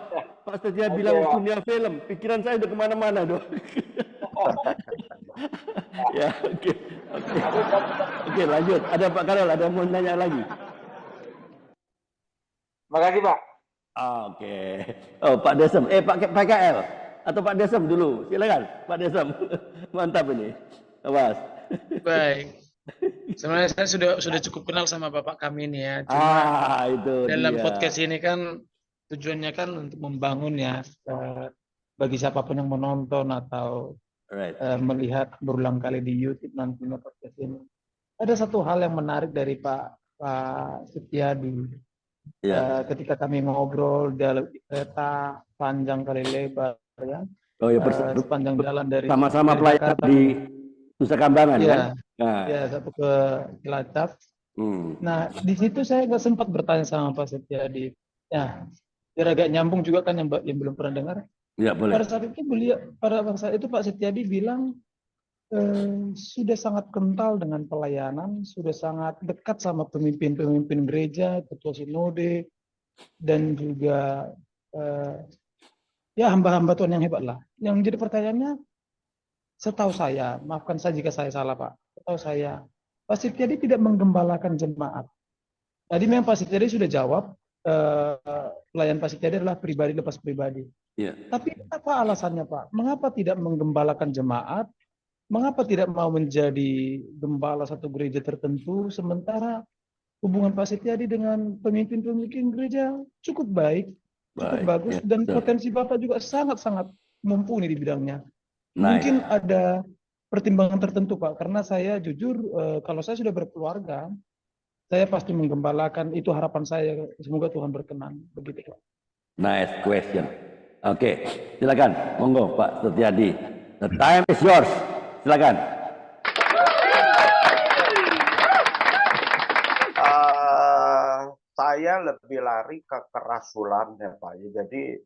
Setiadi bilang dunia film, pikiran saya udah kemana-mana dong. Ya, oke, lanjut. Ada Pak Karel, ada yang mau nanya lagi? Makasih Pak. Oke. Oh Pak Desem, Pak PKL atau Pak Desem dulu, silakan Pak Desem. Mantap ini, awas. Baik. Sebenarnya saya sudah cukup kenal sama Bapak kami ini ya. Cuma itu dalam dia. podcast ini kan tujuannya kan untuk membangun ya bagi siapapun yang menonton atau melihat berulang kali di YouTube nantinya podcast ini. Ada satu hal yang menarik dari Pak Setiadi. Ketika kami ngobrol di kereta panjang kali lebar ya. Oh ya, sepanjang jalan dari sama-sama pelayan di Nusa Kambangan ya. Kan? Ya, satu ke Cilacap. Nah, di situ saya nggak sempat bertanya sama Pak Setiadi. Ya, biar agak nyambung juga kan yang belum pernah dengar. Ya, boleh. Pada saat itu Pak Setiadi bilang sudah sangat kental dengan pelayanan, sudah sangat dekat sama pemimpin-pemimpin gereja, ketua sinode, dan juga ya hamba-hamba Tuhan yang hebat lah. Yang jadi pertanyaannya, setahu saya, maafkan saya jika saya salah Pak, setahu saya, Pak Setiadi tidak menggembalakan jemaat. Tadi memang Pak Setiadi sudah jawab, pelayan Pak Setiadi adalah pribadi lepas pribadi. Yeah. Tapi apa alasannya Pak? Mengapa tidak menggembalakan jemaat? Mengapa tidak mau menjadi gembala satu gereja tertentu, sementara hubungan Pak Setiadi dengan pemimpin-pemimpin gereja cukup baik, cukup bagus, ya, dan potensi Bapak juga sangat-sangat mumpuni di bidangnya. Mungkin ada pertimbangan tertentu Pak, karena saya jujur, kalau saya sudah berkeluarga, saya pasti menggembalakan, itu harapan saya, semoga Tuhan berkenan. Begitu Pak. Nice question. Oke, silakan, monggo Pak Setiadi. The time is yours. Silakan. Saya lebih lari ke kerasulan ya Pak. Jadi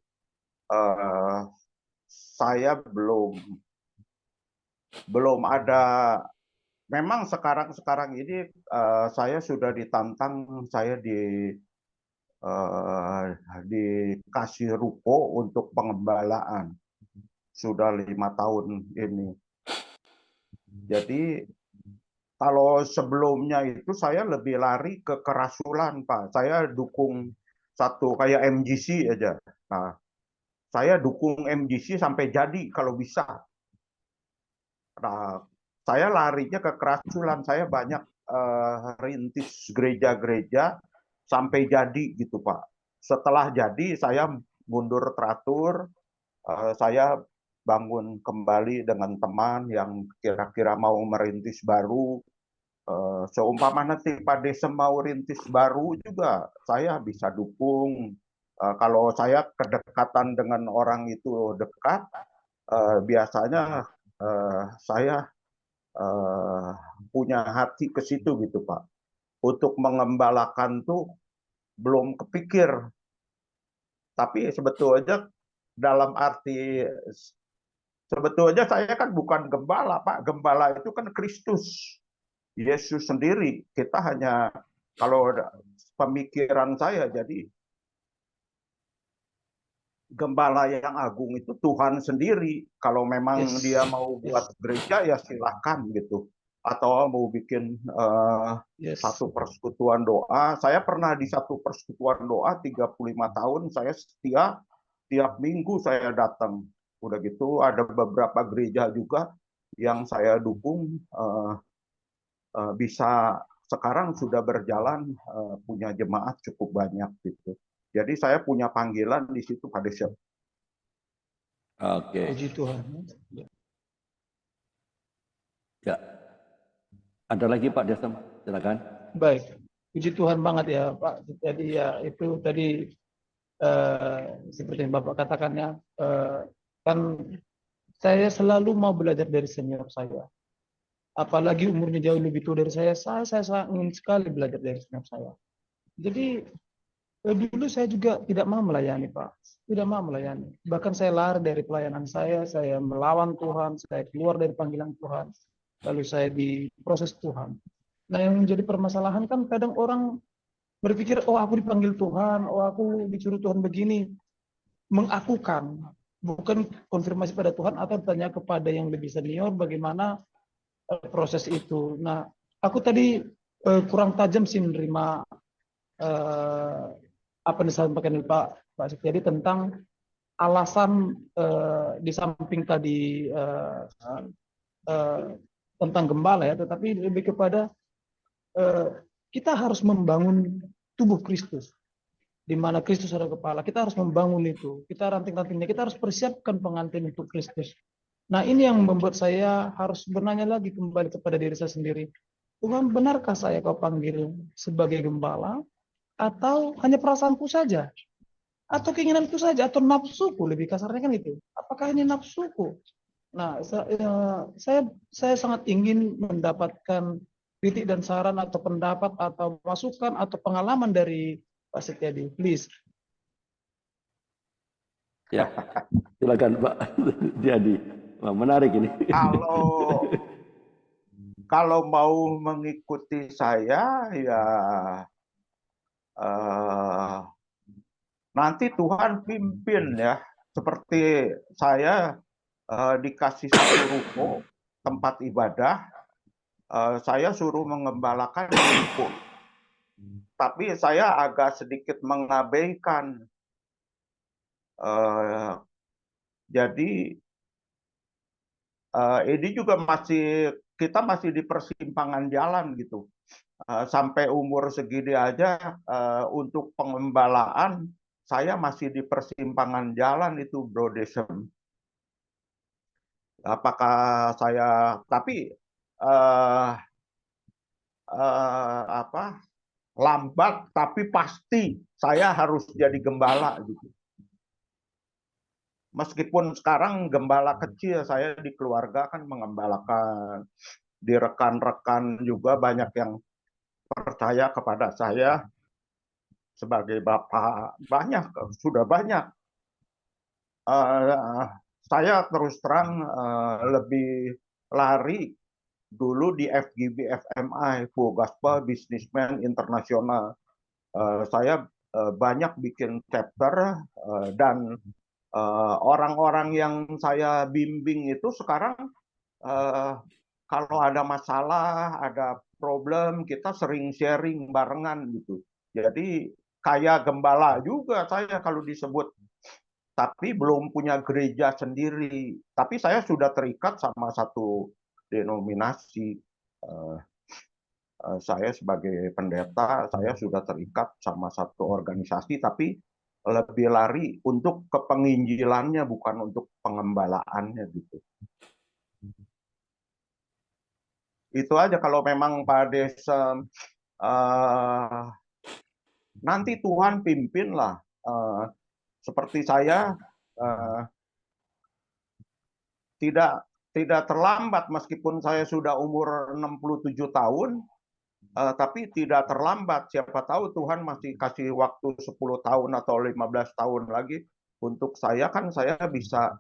saya belum ada memang sekarang ini saya sudah ditantang, saya eh, dikasih ruko untuk pengembalaan sudah 5 tahun ini. Jadi kalau sebelumnya itu saya lebih lari ke kerasulan, Pak. Saya dukung satu kayak MGC aja. Nah, saya dukung MGC sampai jadi kalau bisa. Nah, saya larinya ke kerasulan. Saya banyak rintis gereja-gereja sampai jadi gitu, Pak. Setelah jadi saya mundur teratur, saya bangun kembali dengan teman yang kira-kira mau merintis baru. Seumpama nanti Pak Desem mau rintis baru juga, saya bisa dukung. Kalau saya kedekatan dengan orang itu dekat, biasanya saya punya hati ke situ gitu Pak. Untuk mengembalakan tuh belum kepikir. Tapi sebetulnya dalam arti sebetulnya saya kan bukan gembala, Pak. Gembala itu kan Kristus, Yesus sendiri. Kita hanya, kalau pemikiran saya, jadi gembala yang agung itu Tuhan sendiri. Kalau memang dia mau buat gereja, ya silahkan gitu. Atau mau bikin satu persekutuan doa. Saya pernah di satu persekutuan doa 35 tahun, saya setia, tiap minggu saya datang. Udah gitu ada beberapa gereja juga yang saya dukung, bisa sekarang sudah berjalan, punya jemaat cukup banyak gitu. Jadi saya punya panggilan di situ Pak Desem. Oke. Puji Tuhan. Ya. Ada lagi Pak Desem, silakan. Baik, puji Tuhan banget ya Pak. Jadi ya itu tadi seperti yang Bapak katakannya, kan saya selalu mau belajar dari senior saya. Apalagi umurnya jauh lebih tua dari saya sangat ingin sekali belajar dari senior saya. Jadi dulu saya juga tidak mau melayani Pak, tidak mau melayani. Bahkan saya lari dari pelayanan saya melawan Tuhan, saya keluar dari panggilan Tuhan, lalu saya diproses Tuhan. Nah yang menjadi permasalahan kan kadang orang berpikir, oh aku dipanggil Tuhan, oh aku disuruh Tuhan begini, mengakukan, bukan konfirmasi pada Tuhan atau tanya kepada yang lebih senior bagaimana proses itu. Nah aku tadi kurang tajam sih menerima apa yang disampaikan Pak Setiadi tentang alasan di samping tadi tentang gembala ya, tetapi lebih kepada kita harus membangun tubuh Kristus, di mana Kristus ada kepala. Kita harus membangun itu. Kita ranting-rantingnya, kita harus persiapkan pengantin untuk Kristus. Nah ini yang membuat saya harus bertanya lagi kembali kepada diri saya sendiri. Tuhan, benarkah saya kau panggil sebagai gembala? Atau hanya perasaanku saja? Atau keinginanku saja? Atau nafsuku? Lebih kasarnya kan itu. Apakah ini nafsuku? Nah, saya sangat ingin mendapatkan kritik dan saran atau pendapat atau masukan atau pengalaman dari Pak Setiadi, please. Ya, silakan Pak Setiadi. Menarik ini. Kalau mau mengikuti saya, ya nanti Tuhan pimpin ya. Seperti saya dikasih satu ruko tempat ibadah, saya suruh mengembalakan ruko. Tapi saya agak sedikit mengabaikan. Jadi ini juga kita masih di persimpangan jalan gitu. Sampai umur segini aja untuk pengembalaan saya masih di persimpangan jalan itu Bro Desem. Apakah saya lambat tapi pasti saya harus jadi gembala gitu. Meskipun sekarang gembala kecil, saya di keluarga kan mengembalakan, di rekan-rekan juga banyak yang percaya kepada saya sebagai bapak, sudah banyak. Saya terus terang lebih lari dulu di FGB FMI, Full Gospel Businessman Internasional. Saya banyak bikin chapter dan orang-orang yang saya bimbing itu sekarang kalau ada masalah, ada problem, kita sering sharing barengan gitu. Jadi kayak gembala juga saya kalau disebut, tapi belum punya gereja sendiri. Tapi saya sudah terikat sama satu denominasi. Saya sebagai pendeta, saya sudah terikat sama satu organisasi, tapi lebih lari untuk kepenginjilannya, bukan untuk pengembalaannya gitu. Itu aja. Kalau memang Pak Desem nanti Tuhan pimpinlah. Seperti saya tidak terlambat, meskipun saya sudah umur 67 tahun, tapi tidak terlambat. Siapa tahu Tuhan masih kasih waktu 10 tahun atau 15 tahun lagi untuk saya, kan saya bisa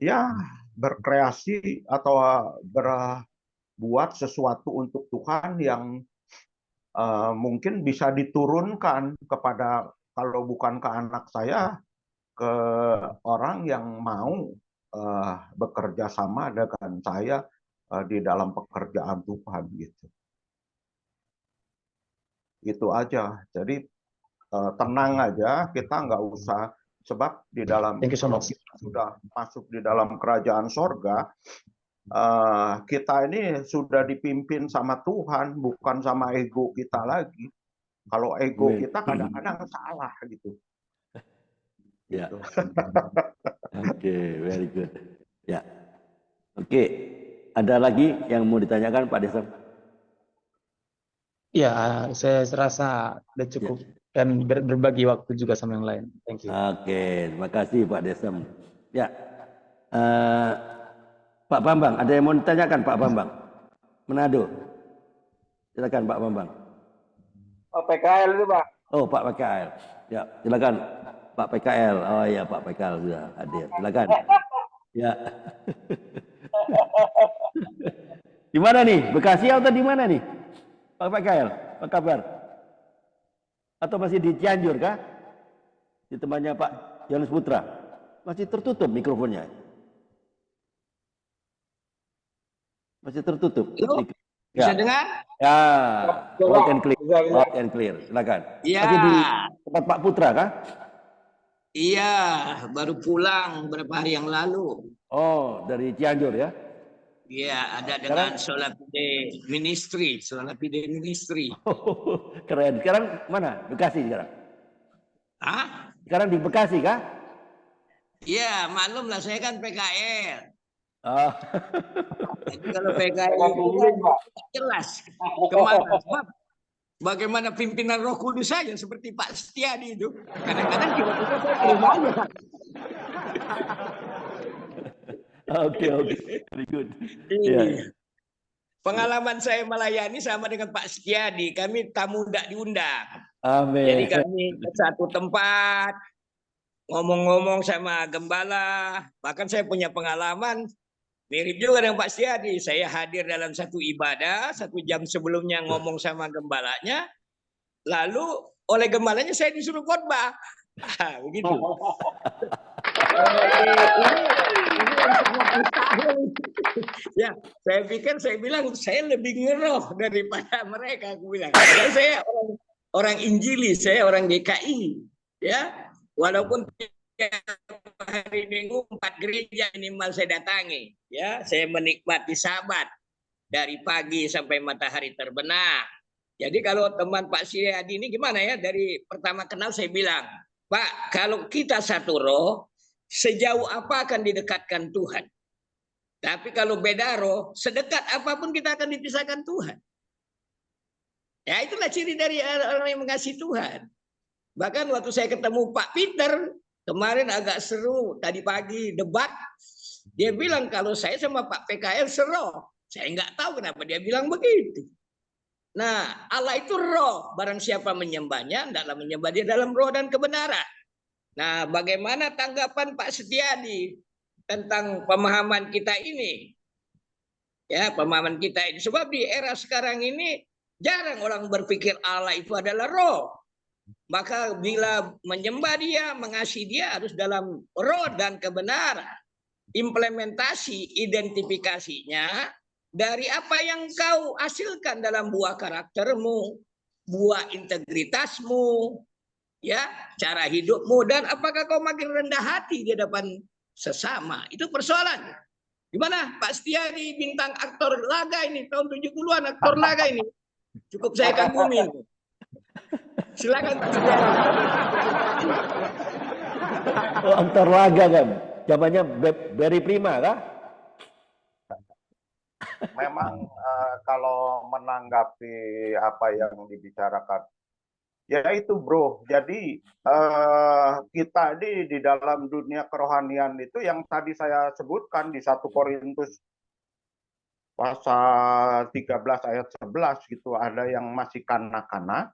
ya berkreasi atau berbuat sesuatu untuk Tuhan yang mungkin bisa diturunkan kepada, kalau bukan ke anak saya, ke orang yang mau bekerja sama dengan saya di dalam pekerjaan Tuhan gitu. Itu aja. Jadi tenang aja, kita nggak usah, sebab di dalam, kalau kita sudah masuk di dalam kerajaan sorga, kita ini sudah dipimpin sama Tuhan, bukan sama ego kita lagi. Kalau ego kita kadang-kadang salah gitu. Ya. Oke, very good. Ya. Oke, ada lagi yang mau ditanyakan Pak Desem? Ya, saya rasa sudah cukup, dan berbagi waktu juga sama yang lain. Thank you. Oke, terima kasih Pak Desem. Ya, Pak Bambang, ada yang mau ditanyakan Pak Bambang? Manado, silakan Pak Bambang. Oh, PKL itu Pak. Oh, Pak PKL. Ya, silakan Pak PKL. Oh ya, Pak PKL sudah hadir. Silakan. Ya. Di mana nih? Bekasi atau di mana nih? Pak PKL, apa kabar? Atau masih di Cianjur kah? Di temannya Pak Yohanes Putra. Masih tertutup mikrofonnya. Masih tertutup. Bisa dengar? Ya, loud and clear. Loud and clear. Silakan. Iya. Masih di tempat Pak Putra kah? Iya, baru pulang beberapa hari yang lalu. Oh, dari Cianjur ya? Iya, ada dengan Solapide Ministry, Solapide Ministry. Oh, keren. Sekarang mana? Bekasi sekarang? Hah? Sekarang di Bekasi kah? Iya, maklum lah, saya kan PKL. Oh. Jadi kalau PKL itu jelas kemana, sebab bagaimana pimpinan Roh Kudus saja seperti Pak Setiadi itu. Kadang-kadang tiba-tiba saya terima aja. Oke, very good. Yeah. Pengalaman saya melayani sama dengan Pak Setiadi, kami tamu tidak diundang. Amin. Jadi kami ke satu tempat, ngomong-ngomong sama gembala, bahkan saya punya pengalaman mirip juga dengan Pak Setiadi. Saya hadir dalam satu ibadah, 1 jam sebelumnya ngomong sama gembalanya, lalu oleh gembalanya saya disuruh khotbah. Begitu. Ini yang sangat mustahil. Ya, saya bilang saya lebih ngeroh daripada mereka. Aku bilang, karena saya orang Injili, saya orang GKI, ya. Walaupun hari Minggu 4 gereja minimal saya datangi, ya. Saya menikmati Sabat dari pagi sampai matahari terbenam. Jadi kalau teman Pak Setiadi ini gimana ya? Dari pertama kenal saya bilang, Pak, kalau kita satu roh, sejauh apa akan didekatkan Tuhan? Tapi kalau beda roh, sedekat apapun kita akan dipisahkan Tuhan. Ya itulah ciri dari orang yang mengasihi Tuhan. Bahkan waktu saya ketemu Pak Peter, kemarin agak seru, tadi pagi debat, dia bilang kalau saya sama Pak PKL seru. Saya nggak tahu kenapa dia bilang begitu. Nah, Allah itu roh. Barang siapa menyembahnya, hendaklah menyembah dia dalam roh dan kebenaran. Nah, bagaimana tanggapan Pak Setiadi tentang pemahaman kita ini? Ya, pemahaman kita ini. Sebab di era sekarang ini jarang orang berpikir Allah itu adalah roh. Maka bila menyembah dia, mengasihi dia harus dalam roh dan kebenaran. Implementasi identifikasinya dari apa yang kau hasilkan dalam buah karaktermu, buah integritasmu, ya, cara hidupmu, dan apakah kau makin rendah hati di hadapan sesama. Itu persoalannya. Gimana Pak Setiadi, bintang aktor laga ini, tahun 70-an aktor laga ini. Cukup saya kagumin. Silakan Pak Setiadi. Oh, aktor laga kan? Zamannya Barry Prima kah? Memang kalau menanggapi apa yang dibicarakan, ya itu bro. Jadi kita di dalam dunia kerohanian itu yang tadi saya sebutkan di 1 Korintus pasal 13 ayat 11 gitu, ada yang masih kanak-kanak,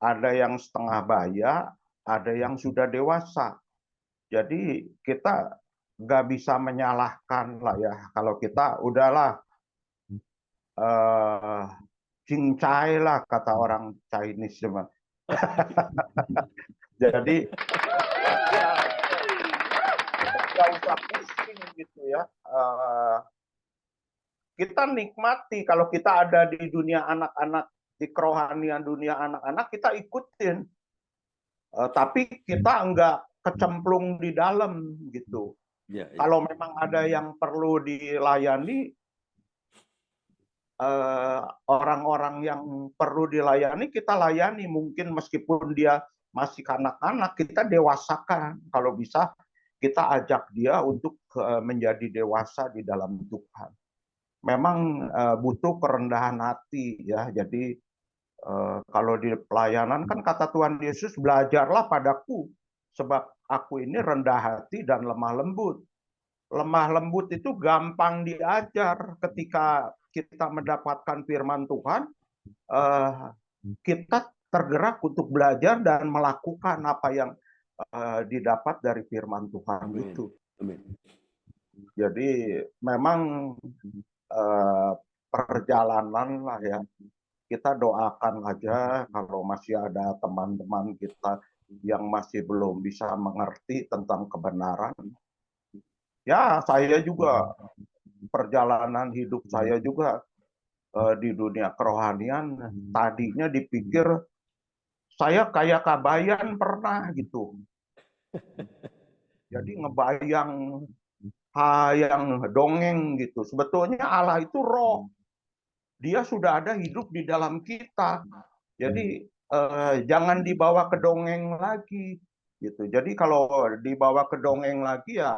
ada yang setengah baya, ada yang sudah dewasa. Jadi kita nggak bisa menyalahkan lah ya kalau kita udahlah cincai lah kata orang Chinese cuma. Jadi nggak usah pusing gitu ya. Kita nikmati kalau kita ada di dunia anak-anak, di kerohanian dunia anak-anak, kita ikutin. Tapi kita enggak kecemplung di dalam gitu. Ya, ya. Kalau memang ada yang perlu dilayani, orang-orang yang perlu dilayani kita layani. Mungkin meskipun dia masih kanak-kanak, kita dewasakan. Kalau bisa kita ajak dia untuk menjadi dewasa di dalam Tuhan. Memang butuh kerendahan hati ya. Jadi kalau di pelayanan kan kata Tuhan Yesus, belajarlah padaku sebab aku ini rendah hati dan lemah lembut. Lemah lembut itu gampang diajar. Ketika kita mendapatkan firman Tuhan, kita tergerak untuk belajar dan melakukan apa yang didapat dari firman Tuhan. Amin. Itu. Amin. Jadi memang perjalanan lah ya. Kita doakan aja kalau masih ada teman-teman kita yang masih belum bisa mengerti tentang kebenaran. Ya, saya juga perjalanan hidup saya juga di dunia kerohanian, tadinya dipikir saya kayak Kabayan pernah gitu. Jadi ngebayang yang dongeng gitu. Sebetulnya Allah itu roh. Dia sudah ada hidup di dalam kita. Jadi jangan dibawa ke dongeng lagi gitu. Jadi kalau dibawa ke dongeng lagi ya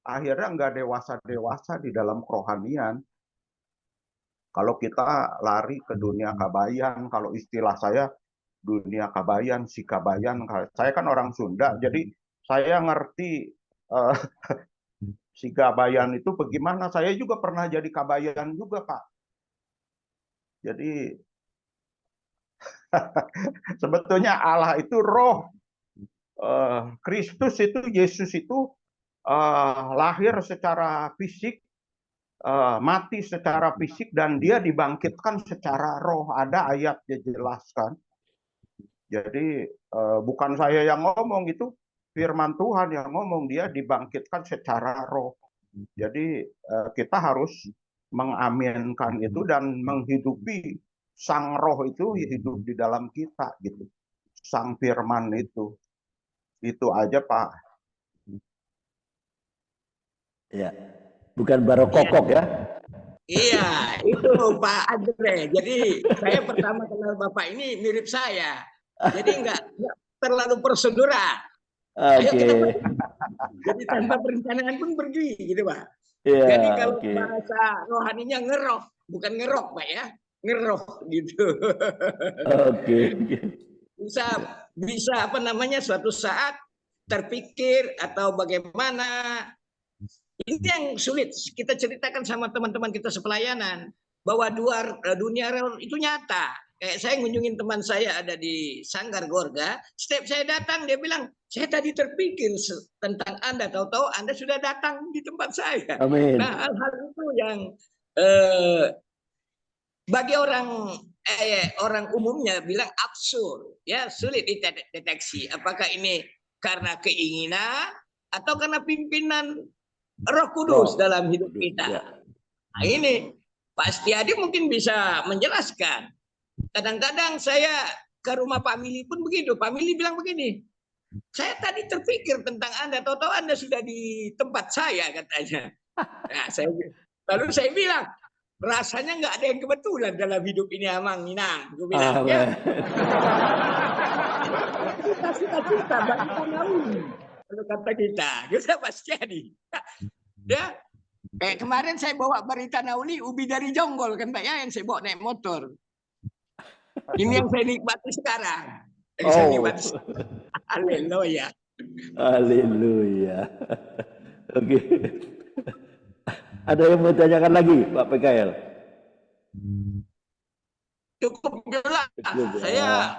akhirnya nggak dewasa-dewasa di dalam kerohanian. Kalau kita lari ke dunia Kabayan, kalau istilah saya dunia Kabayan, si Kabayan. Saya kan orang Sunda, jadi saya ngerti si Kabayan itu bagaimana. Saya juga pernah jadi Kabayan juga, Pak. Jadi sebetulnya Allah itu roh. Kristus itu, Yesus itu lahir secara fisik, mati secara fisik, dan dia dibangkitkan secara roh. Ada ayat yang jelaskan. Jadi bukan saya yang ngomong, itu firman Tuhan yang ngomong, dia dibangkitkan secara roh. Jadi kita harus mengaminkan itu dan menghidupi sang roh itu hidup di dalam kita gitu. Sang firman itu. Itu aja, Pak. Ya. Bukan barokokok ya. Iya, itu Pak Andre. Jadi saya pertama kenal Bapak ini mirip saya. Jadi nggak terlalu prosedural. Ayo kita pergi. Jadi tanpa perencanaan pun pergi, gitu Pak. Yeah, jadi kalau bahasa rohaninya ngeroh, bukan ngerok Pak ya, ngeroh gitu. Bisa apa namanya suatu saat terpikir atau bagaimana. Ini yang sulit kita ceritakan sama teman-teman kita sepelayanan. bahwa dunia real itu nyata. Kayak saya ngunjungin teman saya ada di Sanggar Gorga, setiap saya datang dia bilang, saya tadi terpikir tentang Anda, tahu-tahu Anda sudah datang di tempat saya. Amin. Nah, hal-hal itu yang bagi orang umumnya bilang absurd, ya, sulit dideteksi. Apakah ini karena keinginan atau karena pimpinan Roh Kudus dalam hidup kita? Ya. Nah, ini Pak Setiadi mungkin bisa menjelaskan. Kadang-kadang saya ke rumah Pak Mili pun begitu. Pak Mili bilang begini, saya tadi terpikir tentang Anda, tahu-tahu Anda sudah di tempat saya, katanya. Nah, lalu saya bilang, rasanya nggak ada yang kebetulan dalam hidup ini, Amang Minang. Gue bilang, ya. Cita-cita bagi Nauli. Kalau kata kita pasti jadi. Ya, kemarin saya bawa Barita Nauli, ubi dari Jonggol kan Pak ya, yang saya bawa naik motor. Ini yang saya nikmati sekarang. Haleluya. Haleluya. Oke. Ada yang mau tanyakan lagi, Pak PKL? Cukup jelas. Saya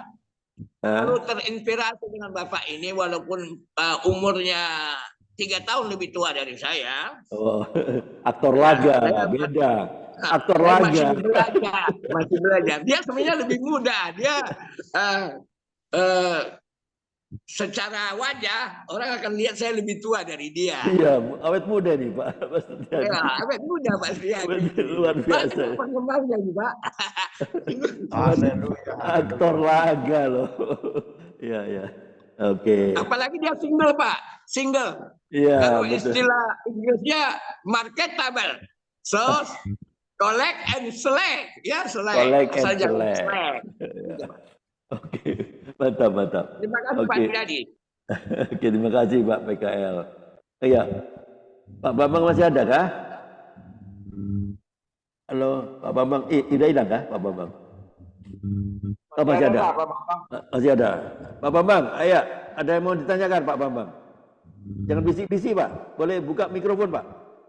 selalu terinspirasi dengan Bapak ini, walaupun umurnya 3 tahun lebih tua dari saya. Oh, aktor laga, beda. Aktor laga. Masih belajar. Dia sebenarnya lebih muda. Dia secara wajah orang akan lihat saya lebih tua dari dia. Iya, awet muda nih Pak. Ya, awet muda Pak Setiadi. Luar biasa. Penggemarnya nih Pak. Aktor laga loh. Iya, iya. Oke. Apalagi dia single Pak, single. Iya. Kalau istilah Inggrisnya marketable. So, collect and select, ya select. Collect and select. Oke, mantap. Terima kasih Pak Setiadi. Oke, terima kasih Pak PKL. Iya, Pak Bambang masih ada kah? Halo, Pak Bambang. Udah hilang kah, Pak Bambang? Oh, masih ada. Masih ada. Pak Bambang, ayo, ada yang mau ditanyakan Pak Bambang? Jangan bisik-bisik Pak. Boleh buka mikrofon Pak.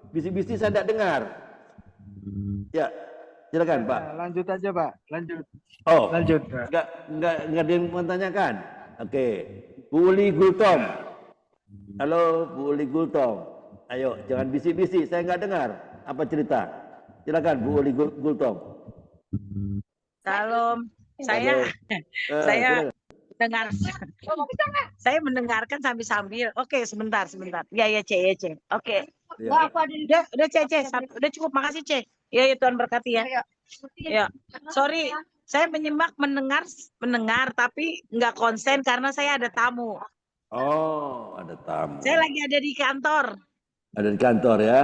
Bisik-bisik saya tidak dengar. Ya, silakan Pak. Lanjut aja Pak, lanjut. Oh, lanjut. Enggak ada yang mau tanyakan. Oke, Bu Uli Gultom. Halo, Bu Uli Gultom. Ayo, jangan bisik-bisik, saya nggak dengar. Apa cerita? Silakan Bu Uli Gultom. Salam, saya mendengarkan sambil. Oke, sebentar. Ya, C. Oke. Ya. Udah C. Udah cukup, makasih C. Ya, Tuhan berkati ya. Ya, sorry, saya menyimak mendengar tapi nggak konsen karena saya ada tamu. Oh, ada tamu. Saya lagi ada di kantor. Ada di kantor ya.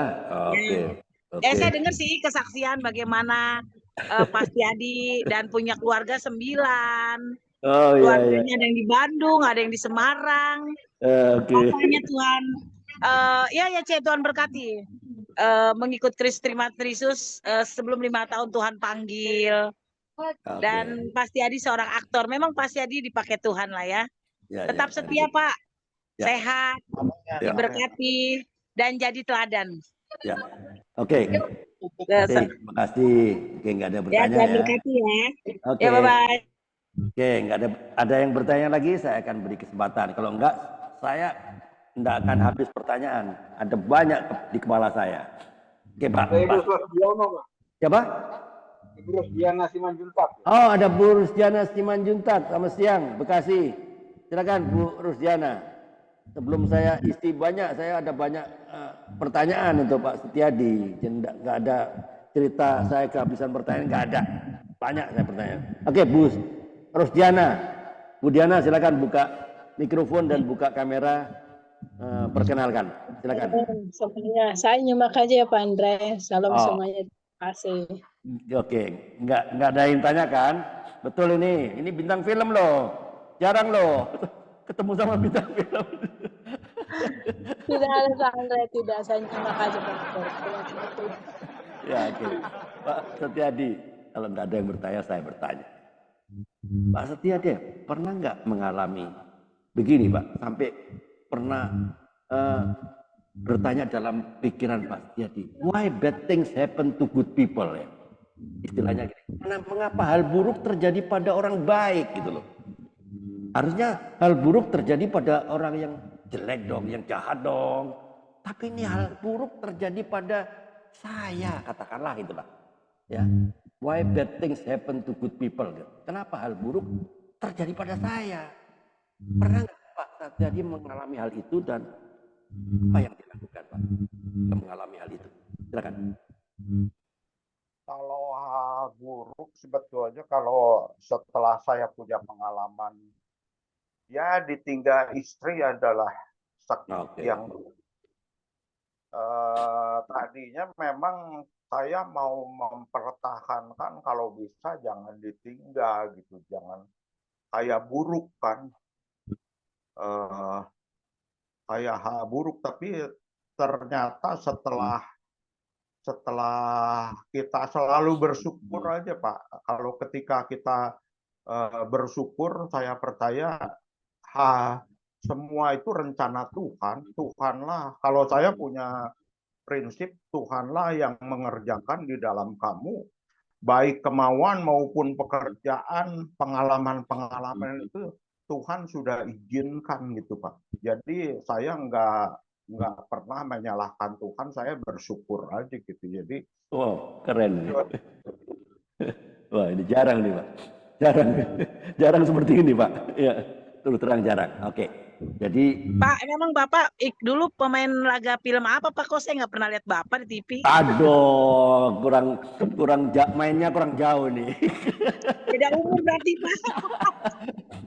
Oke. Ya, saya dengar sih kesaksian bagaimana Pak Setiadi dan punya keluarga 9. Oh iya. Keluarganya ada yang di Bandung, ada yang di Semarang. Pokoknya Tuhan, Tuhan berkati. Mengikut Kristus sebelum 5 tahun Tuhan panggil. Dan Pak Setiadi seorang aktor. Memang Pak Setiadi dipakai Tuhan lah ya. Tetap setia Pak, sehat, diberkati dan jadi teladan. Ya. Oke. Terima kasih. Oke, nggak ada bertanya ya. Berkati ya. Oke. Ya, bye-bye. Oke, nggak ada yang bertanya lagi, saya akan beri kesempatan. Kalau enggak, saya tidak akan habis pertanyaan. Ada banyak di kepala saya. Oke, Pak. Siapa? Ibu Rusdiana Simanjuntak. Oh, ada Bu Rusdiana Simanjuntak. Selamat siang, Bekasi. Silakan Bu Rusdiana. Sebelum saya isi banyak, saya ada banyak pertanyaan untuk Pak Setiadi. Nggak ada cerita saya kehabisan pertanyaan, nggak ada. Banyak saya pertanyaan. Oke, Bu Rusdiana. Bu Diana, silakan buka mikrofon dan buka kamera. Perkenalkan, silakan. Semuanya, saya nyimak aja ya Pak Andre. Salam semuanya. Terima kasih. Oke, nggak ada yang tanyakan. Betul ini bintang film loh. Jarang loh ketemu sama bintang film. Tidak ada Pak Andre, tidak. Saya nyimak aja Pak. Ya, oke. Pak Setiadi, kalau nggak ada yang bertanya, saya bertanya. Pak Setiadi, pernah nggak mengalami begini Pak, sampai pernah bertanya dalam pikiran Pak Setiadi, why bad things happen to good people ya? istilahnya gini, mengapa hal buruk terjadi pada orang baik gitu loh. Harusnya hal buruk terjadi pada orang yang jelek dong, yang jahat dong. Tapi ini hal buruk terjadi pada saya, katakanlah itulah. Ya, why bad things happen to good people? Gitu. Kenapa hal buruk terjadi pada saya? Pernah nggak Pak Satyadi mengalami hal itu dan apa yang dilakukan Pak? Mengalami hal itu, silakan. Kalau hal buruk sebetulnya kalau setelah saya punya pengalaman, ya ditinggal istri adalah sakit yang tadinya memang saya mau mempertahankan kalau bisa jangan ditinggal gitu, jangan kayak buruk kan, kayak hal buruk, tapi ternyata setelah kita selalu bersyukur aja Pak. Kalau ketika kita bersyukur, saya percaya semua itu rencana Tuhan. Tuhanlah, kalau saya punya prinsip, Tuhanlah yang mengerjakan di dalam kamu, baik kemauan maupun pekerjaan, pengalaman-pengalaman itu Tuhan sudah izinkan gitu Pak. Jadi saya nggak pernah menyalahkan Tuhan, saya bersyukur aja gitu. Jadi keren. Wah, ini jarang nih Pak, jarang seperti ini Pak. Ya, terus terang jarang. Oke, jadi Pak, memang Bapak dulu pemain laga film apa Pak? Kok saya nggak pernah lihat Bapak di TV? Aduh, mainnya kurang jauh nih. Beda umur berarti Pak.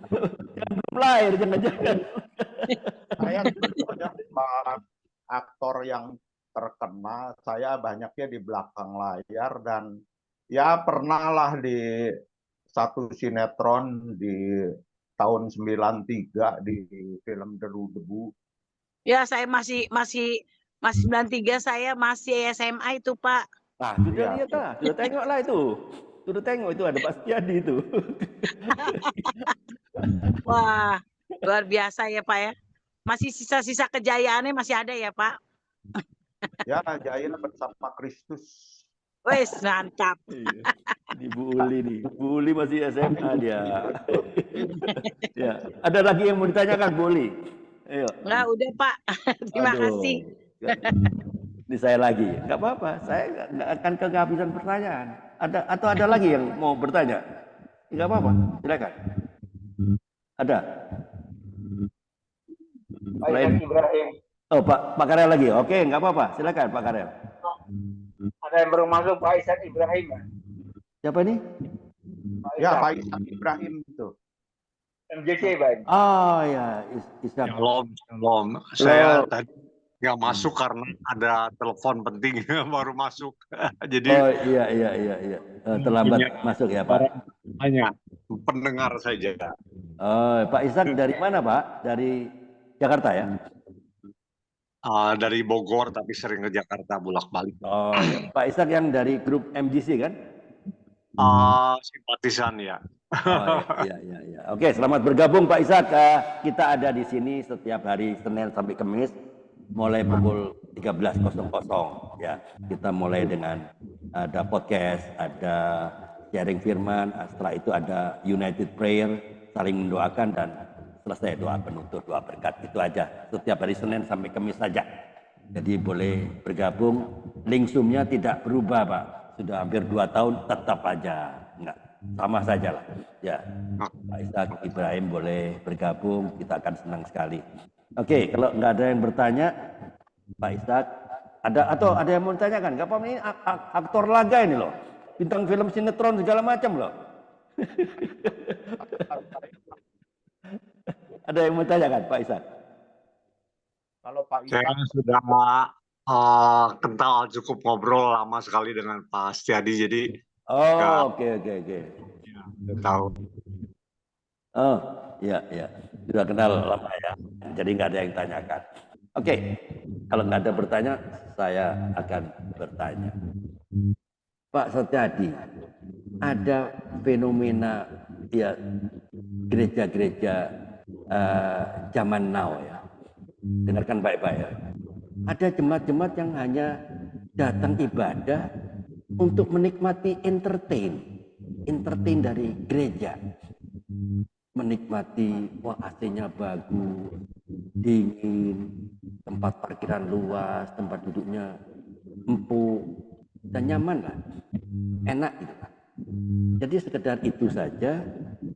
Belum lahir, jangan-jangan. Saya sebetulnya aktor yang terkenal, saya banyaknya di belakang layar dan ya pernah lah di satu sinetron di tahun 93 di film Deru-Debu. Ya, saya masih 93, saya masih SMA itu Pak. Nah, sudah lihat lah, sudah tengok lah itu. Sudah tengok itu ada Pak Satyadi itu. Wah, luar biasa ya Pak ya. Masih sisa-sisa kejayaannya masih ada ya Pak? Ya, jaya bersama Kristus. Wes, mantap. Di Bu Uli nih. Bu Uli masih SMA dia. Ya, ada lagi yang mau ditanyakan Bu Uli? Ayo. Enggak, udah Pak. Terima kasih. Ini saya lagi. Enggak apa-apa, saya enggak akan kehabisan pertanyaan. Atau ada lagi yang mau bertanya? Enggak apa-apa, silakan. Ada? Pak Ibrahim. Oh, Pak Karel lagi. Oke, enggak apa-apa. Silakan Pak Karel. Ada yang baru masuk, Pak Ishak Ibrahim. Siapa ini? Ya, Pak Ishak Ibrahim itu. MJC, Pak. Oh ya, Ishak. Shalom. Saya tadi nggak masuk karena ada telepon penting baru masuk. Jadi oh iya. Terlambat masuk ya Pak. Hanya pendengar saja. Oh, Pak Ishak dari mana Pak? Dari Jakarta ya? Dari Bogor tapi sering ke Jakarta bolak-balik. Oh, Pak Ishak yang dari grup MGC kan? Simpatisan ya. Oh, iya. Oke, selamat bergabung Pak Ishak. Kita ada di sini setiap hari Senin sampai Kamis mulai pukul 13.00 ya. Kita mulai dengan ada podcast, ada sharing firman, setelah itu ada United Prayer, saling mendoakan dan selesai doa penutup, doa berkat. Itu aja. Setiap hari Senin sampai Kamis saja. Jadi boleh bergabung. Link Zoom-nya tidak berubah Pak. Sudah hampir 2 tahun tetap aja. Enggak, sama saja lah. Ya, Pak Ishak Ibrahim boleh bergabung. Kita akan senang sekali. Oke, kalau nggak ada yang bertanya, Pak Ishak, ada yang mau ditanyakan? Nggak apa-apa, ini aktor laga ini loh. Bintang film sinetron segala macam loh. Ada yang mau ditanyakan Pak Ishak? Kalau Pak Ishak, Saya sudah kental cukup ngobrol lama sekali dengan Pak Satyadi, jadi oke. Ya, tahu. Oh, iya. Sudah kenal lama ya. Jadi nggak ada yang tanyakan. Oke, kalau nggak ada bertanya, saya akan bertanya. Pak Satyadi, ada fenomena ya gereja-gereja zaman now ya. Dengarkan baik-baik ya. Ada jemaat-jemaat yang hanya datang ibadah, untuk menikmati entertain dari gereja. Menikmati, wah AC-nya bagus, dingin, tempat parkiran luas, tempat duduknya empuk, dan nyaman lah, enak gitu kan. Jadi sekedar itu saja,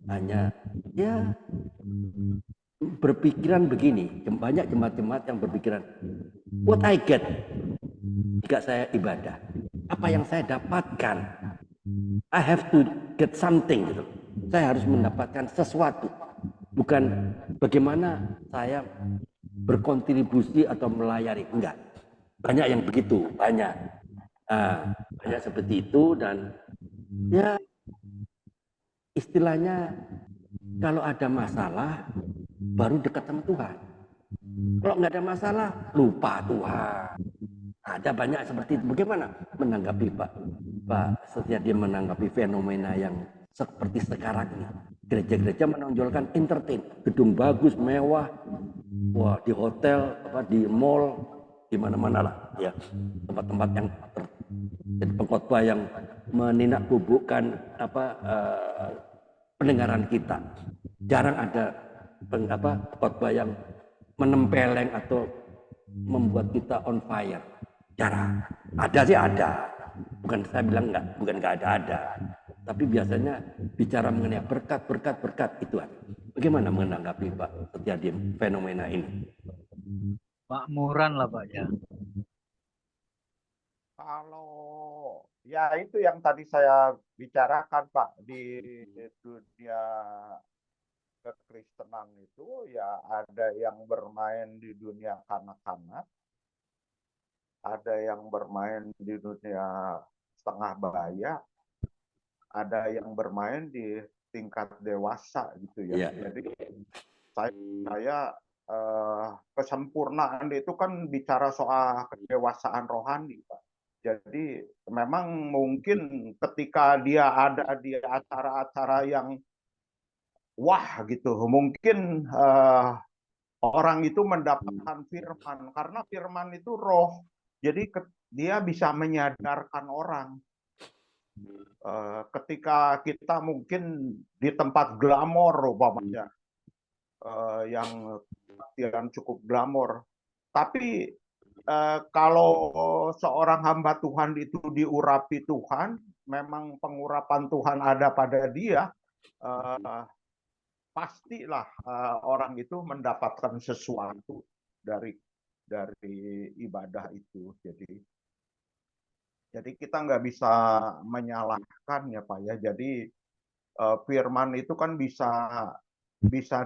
hanya ya berpikiran begini, banyak jemaat-jemaat yang berpikiran, what I get jika saya ibadah, apa yang saya dapatkan, I have to get something gitu. Saya harus mendapatkan sesuatu, bukan bagaimana saya berkontribusi atau melayani, enggak. Banyak yang begitu, banyak seperti itu. Dan ya istilahnya kalau ada masalah baru dekat sama Tuhan. Kalau nggak ada masalah lupa Tuhan. Ada banyak seperti itu. Bagaimana menanggapi Pak Setiadi menanggapi fenomena yang seperti sekarang ini? Gereja-gereja menonjolkan entertain, gedung bagus, mewah, wah di hotel, di mall, di mana-mana lah, ya tempat-tempat yang jadi pengkhotbah yang meninakbubukkan pendengaran kita. Jarang ada khotbah yang menempeleng atau membuat kita on fire. Jarang. Ada sih ada. Bukan saya bilang enggak, bukan enggak ada. Tapi biasanya bicara mengenai berkat itu ada. Bagaimana menanggapi Pak Setiadi fenomena ini? Makmuran lah Pak ya. Kalau ya itu yang tadi saya bicarakan Pak, di dunia kekristenan itu ya ada yang bermain di dunia kanak-kanak, ada yang bermain di dunia setengah baya, ada yang bermain di tingkat dewasa gitu ya. Yeah. Jadi saya kesempurnaan itu kan bicara soal kedewasaan rohani Pak. Jadi memang mungkin ketika dia ada di acara-acara yang wah gitu, mungkin orang itu mendapatkan firman, karena firman itu roh. Jadi dia bisa menyadarkan orang. Ketika kita mungkin di tempat glamor umpamanya, yang cukup glamor, tapi kalau seorang hamba Tuhan itu diurapi Tuhan, memang pengurapan Tuhan ada pada dia, pastilah orang itu mendapatkan sesuatu dari ibadah itu. Jadi kita nggak bisa menyalahkan ya Pak ya. Jadi firman itu kan bisa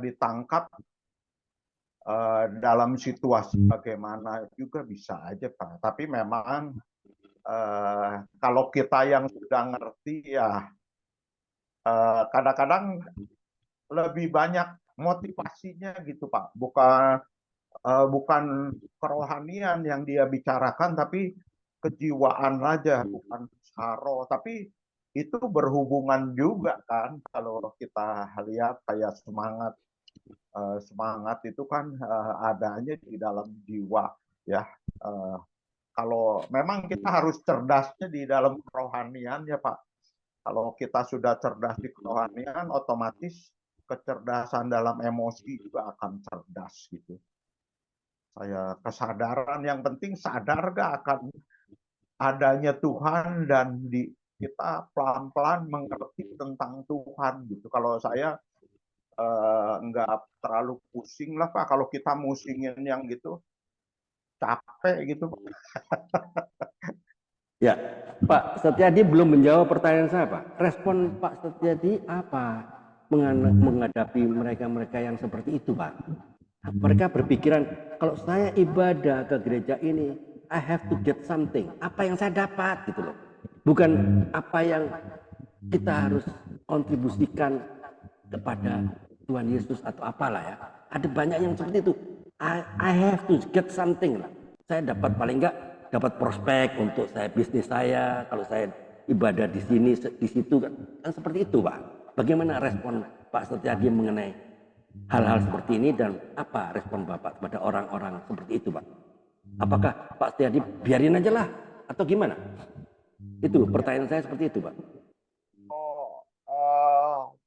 ditangkap dalam situasi bagaimana juga bisa aja Pak. Tapi memang kalau kita yang sudah ngerti ya kadang-kadang lebih banyak motivasinya gitu Pak. Bukan kerohanian yang dia bicarakan, tapi kejiwaan aja, bukan saro. Tapi itu berhubungan juga kan, kalau kita lihat kayak semangat itu kan adanya di dalam jiwa ya. Kalau memang kita harus cerdasnya di dalam kerohanian ya Pak. Kalau kita sudah cerdas di kerohanian, otomatis kecerdasan dalam emosi juga akan cerdas gitu. Saya kesadaran, yang penting sadar gak akan adanya Tuhan dan kita pelan-pelan mengerti tentang Tuhan gitu. Kalau saya nggak terlalu pusing lah Pak, kalau kita musingin yang gitu capek gitu. Ya, Pak Setiadi belum menjawab pertanyaan saya Pak. Respon Pak Setiadi apa menghadapi mereka-mereka yang seperti itu Pak? Mereka berpikiran, kalau saya ibadah ke gereja ini, I have to get something. Apa yang saya dapat gitu loh. Bukan apa yang kita harus kontribusikan kepada Tuhan Yesus atau apalah ya. Ada banyak yang seperti itu. I have to get something lah. Saya dapat paling enggak dapat prospek untuk saya bisnis saya. Kalau saya ibadah di sini, di situ kan seperti itu Pak. Bagaimana respon Pak Setiadi mengenai hal-hal seperti ini dan apa respon Bapak kepada orang-orang seperti itu Pak? Apakah Pak Setiadi biarin aja lah atau gimana? Itu pertanyaan saya seperti itu, Pak.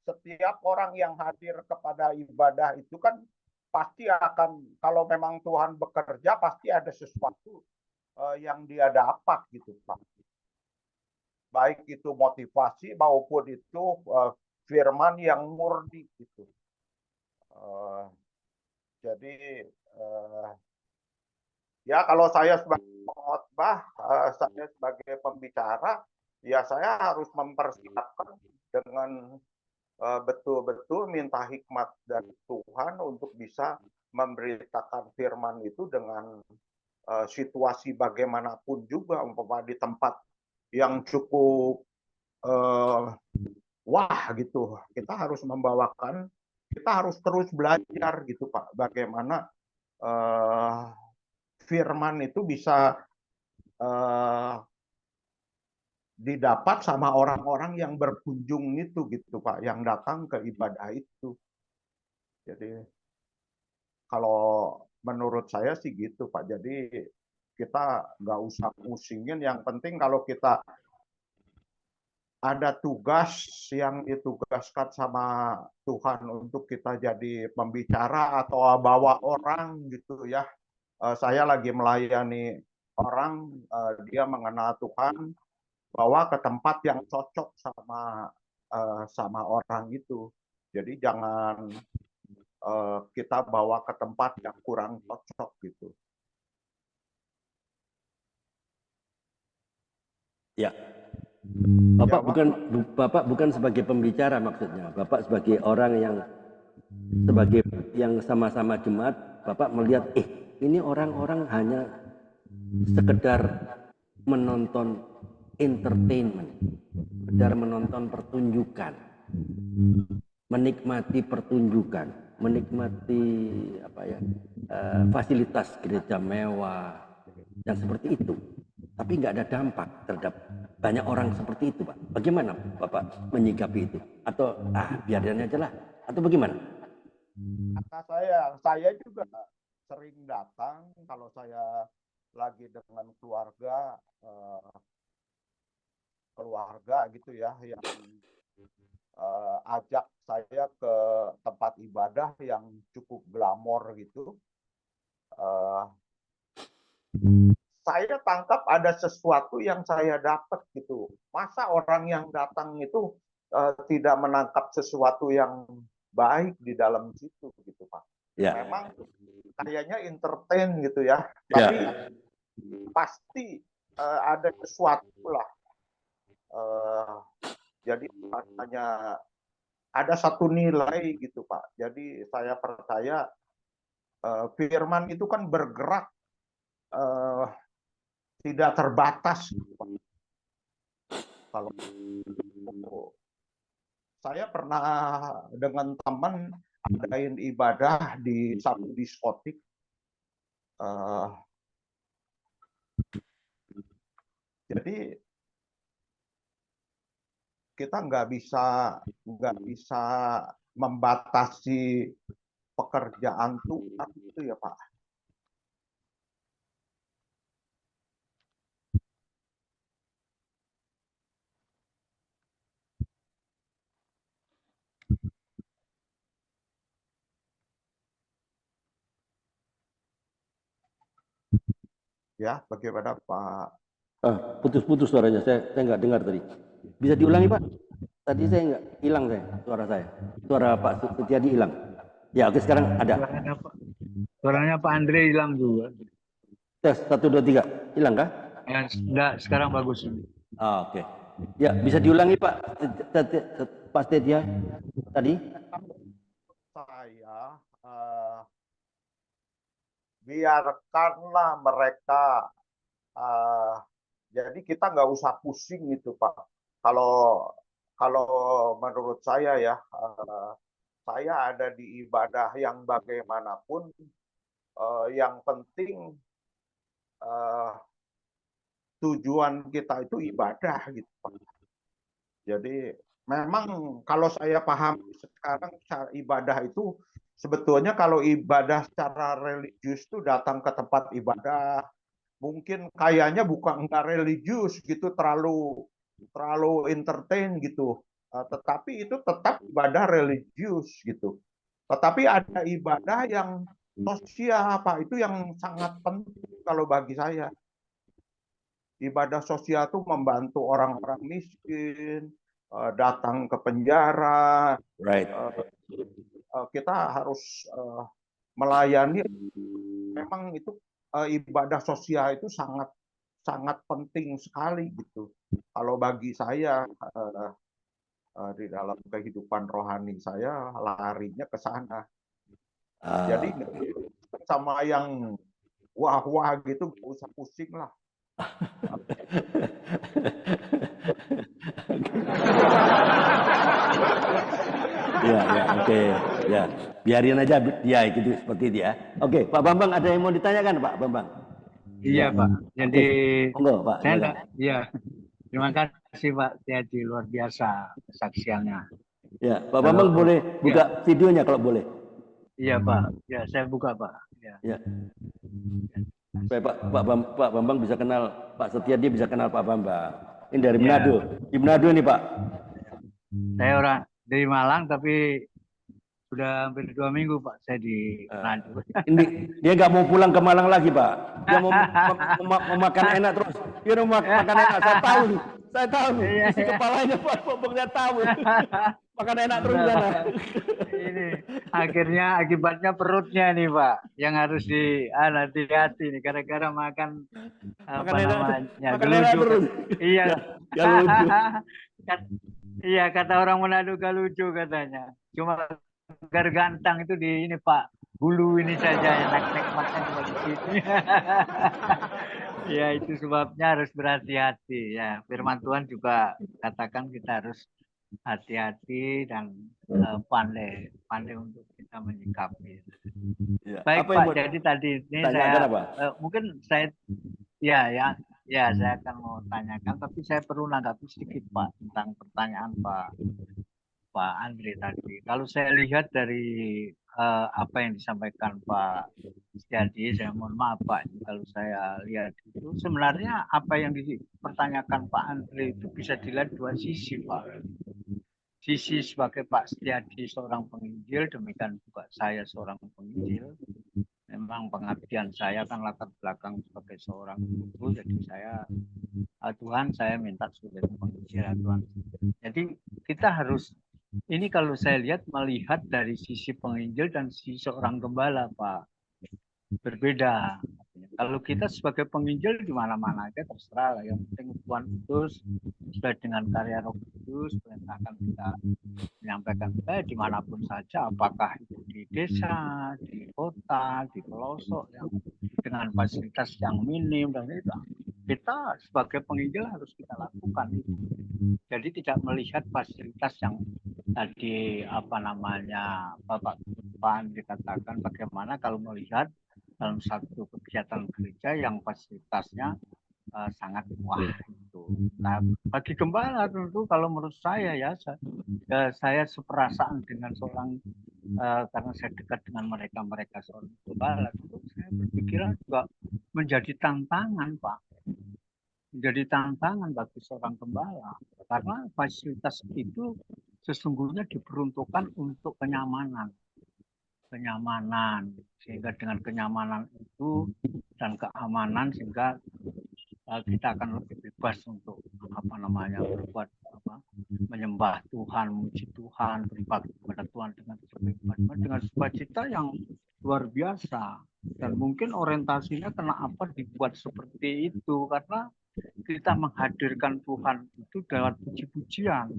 Setiap orang yang hadir kepada ibadah itu kan pasti akan, kalau memang Tuhan bekerja, pasti ada sesuatu yang dia dapat gitu, Pak. Baik itu motivasi maupun itu firman yang murni gitu. Jadi ya kalau saya sebagai pengkhotbah, saya sebagai pembicara, ya saya harus mempersiapkan dengan betul-betul minta hikmat dari Tuhan untuk bisa memberitakan firman itu dengan situasi bagaimanapun juga, umpama di tempat yang cukup wah gitu, kita harus membawakan, kita harus terus belajar gitu Pak, bagaimana firman itu bisa didapat sama orang-orang yang berkunjung itu gitu Pak, yang datang ke ibadah itu. Jadi kalau menurut saya sih gitu Pak. Jadi kita nggak usah pusingin, yang penting kalau kita ada tugas yang ditugaskan sama Tuhan untuk kita jadi pembicara atau bawa orang gitu ya. Saya lagi melayani orang, dia mengenal Tuhan, bawa ke tempat yang cocok sama orang itu. Jadi jangan kita bawa ke tempat yang kurang cocok gitu. Ya. Bapak bukan sebagai pembicara maksudnya. Bapak sebagai orang yang sama-sama jemaat, Bapak melihat ini orang-orang hanya sekedar menonton entertainment, sekedar menonton pertunjukan, menikmati pertunjukan, menikmati fasilitas gereja mewah dan seperti itu, tapi nggak ada dampak terhadap banyak orang seperti itu, Pak. Bagaimana Bapak menyikapi itu? Atau biarin aja lah? Atau bagaimana? Kata saya juga sering datang kalau saya lagi dengan keluarga gitu ya, yang ajak saya ke tempat ibadah yang cukup glamor gitu. Saya tangkap ada sesuatu yang saya dapat gitu. Masa orang yang datang itu tidak menangkap sesuatu yang baik di dalam situ gitu Pak. Ya. Memang kayaknya entertain gitu ya. Tapi pasti ada sesuatu lah. Jadi hanya ada satu nilai gitu Pak. Jadi saya percaya firman itu kan bergerak tidak terbatas. Kalau saya pernah dengan teman adain ibadah di satu diskotik, jadi kita nggak bisa membatasi pekerjaan Tuhan itu ya Pak. Ya, bagaimana Pak? Putus-putus suaranya, saya nggak dengar tadi. Bisa diulangi Pak? Tadi saya nggak hilang suara saya. Suara Pak Setiadi hilang. Ya oke, sekarang ada. Suaranya Pak Andre hilang juga. Tes 1, 2, 3. Hilang kah? Ya, enggak, sekarang bagus. Oke. Ya, bisa diulangi Pak Setia tadi? Saya biarkanlah mereka, jadi kita nggak usah pusing gitu Pak. Kalau menurut saya ya, saya ada di ibadah yang bagaimanapun, yang penting tujuan kita itu ibadah gitu Pak. Jadi memang kalau saya paham sekarang ibadah itu sebetulnya, kalau ibadah secara religius itu datang ke tempat ibadah, mungkin kayaknya enggak religius gitu, terlalu entertain gitu. Tetapi itu tetap ibadah religius gitu. Tetapi ada ibadah yang sosial, Pak, itu yang sangat penting kalau bagi saya. Ibadah sosial itu membantu orang-orang miskin, datang ke penjara. Right. Kita harus melayani. Memang itu ibadah sosial itu sangat penting sekali gitu. Kalau bagi saya di dalam kehidupan rohani saya larinya ke sana. Jadi sama yang wah-wah gitu nggak usah pusing lah. Ya, oke. Ya, biarin aja dia gitu seperti itu ya. Oke, Pak Bambang ada yang mau ditanyakan, Pak Bambang? Iya, Pak. Jadi monggo, Pak. Iya. Terima kasih, Pak Setiadi, luar biasa kesaksiannya. Ya, Pak Bambang boleh buka videonya kalau boleh. Iya, Pak. Ya, saya buka, Pak. Ya. Supaya Pak Bambang bisa kenal, Pak Setiadi bisa kenal Pak Bambang. Ini dari Manado. Di Manado ini, Pak. Saya orang dari Malang, tapi sudah hampir 2 minggu, Pak, saya di Manado. Ini dia nggak mau pulang ke Malang lagi, Pak. Dia mau makan enak terus. Dia mau makan enak. Saya tahu. Isi kepalanya Pak Bambang, saya tahu. Makan enak terus sana. Ini akhirnya akibatnya perutnya nih, Pak, yang harus hati-hati nih gara-gara makan apa namanya gelucu. Iya. Galucu. Iya, kata orang Manado galucu katanya. Cuma gargantang itu di ini, Pak, bulu ini saja yang nek makan cuma di sini. Ya, itu sebabnya harus berhati-hati ya. Firman Tuhan juga katakan kita harus hati-hati dan pandai untuk kita menyikapi. Ya. Baik, Pak, jadi tadi ini saya mungkin saya saya akan mau tanyakan, tapi saya perlu menanggapi sedikit, Pak, tentang pertanyaan Pak Andre tadi. Kalau saya lihat dari apa yang disampaikan Pak Setiadi, saya mohon maaf, Pak, kalau saya lihat itu sebenarnya apa yang dipertanyakan Pak Andre itu bisa dilihat dua sisi, Pak. Sisi sebagai Pak Setiadi seorang penginjil, demikian juga saya seorang penginjil. Memang pengabdian saya kan latar belakang sebagai seorang guru, jadi Tuhan saya minta sebagai penginjil Tuhan. Jadi kita harus, ini kalau saya lihat melihat dari sisi penginjil dan sisi seorang gembala, Pak, berbeda. Kalau kita sebagai penginjil di mana-mana aja terserah lah, yang penting Tuhan Kudus sesuai dengan karya Roh Kudus perintahkan kita menyampaikan kita dimanapun saja, apakah itu di desa, di kota, di pelosok yang dengan fasilitas yang minim, dan itu kita sebagai penginjil harus kita lakukan itu. Jadi tidak melihat fasilitas yang tadi apa namanya Bapak Tuhan dikatakan, bagaimana kalau melihat dalam satu kegiatan gereja yang fasilitasnya sangat wah itu. Nah, bagi gembala tentu kalau menurut saya ya, saya seperasaan dengan seorang karena saya dekat dengan mereka seorang gembala, itu saya berpikiran juga menjadi tantangan, Pak. Menjadi tantangan bagi seorang gembala karena fasilitas itu sesungguhnya diperuntukkan untuk kenyamanan, sehingga dengan kenyamanan itu dan keamanan sehingga kita akan lebih bebas untuk berbuat menyembah Tuhan, memuji Tuhan, berbakti kepada Tuhan dengan sukacita yang luar biasa. Dan mungkin orientasinya kenapa dibuat seperti itu, karena kita menghadirkan Tuhan itu lewat puji-pujian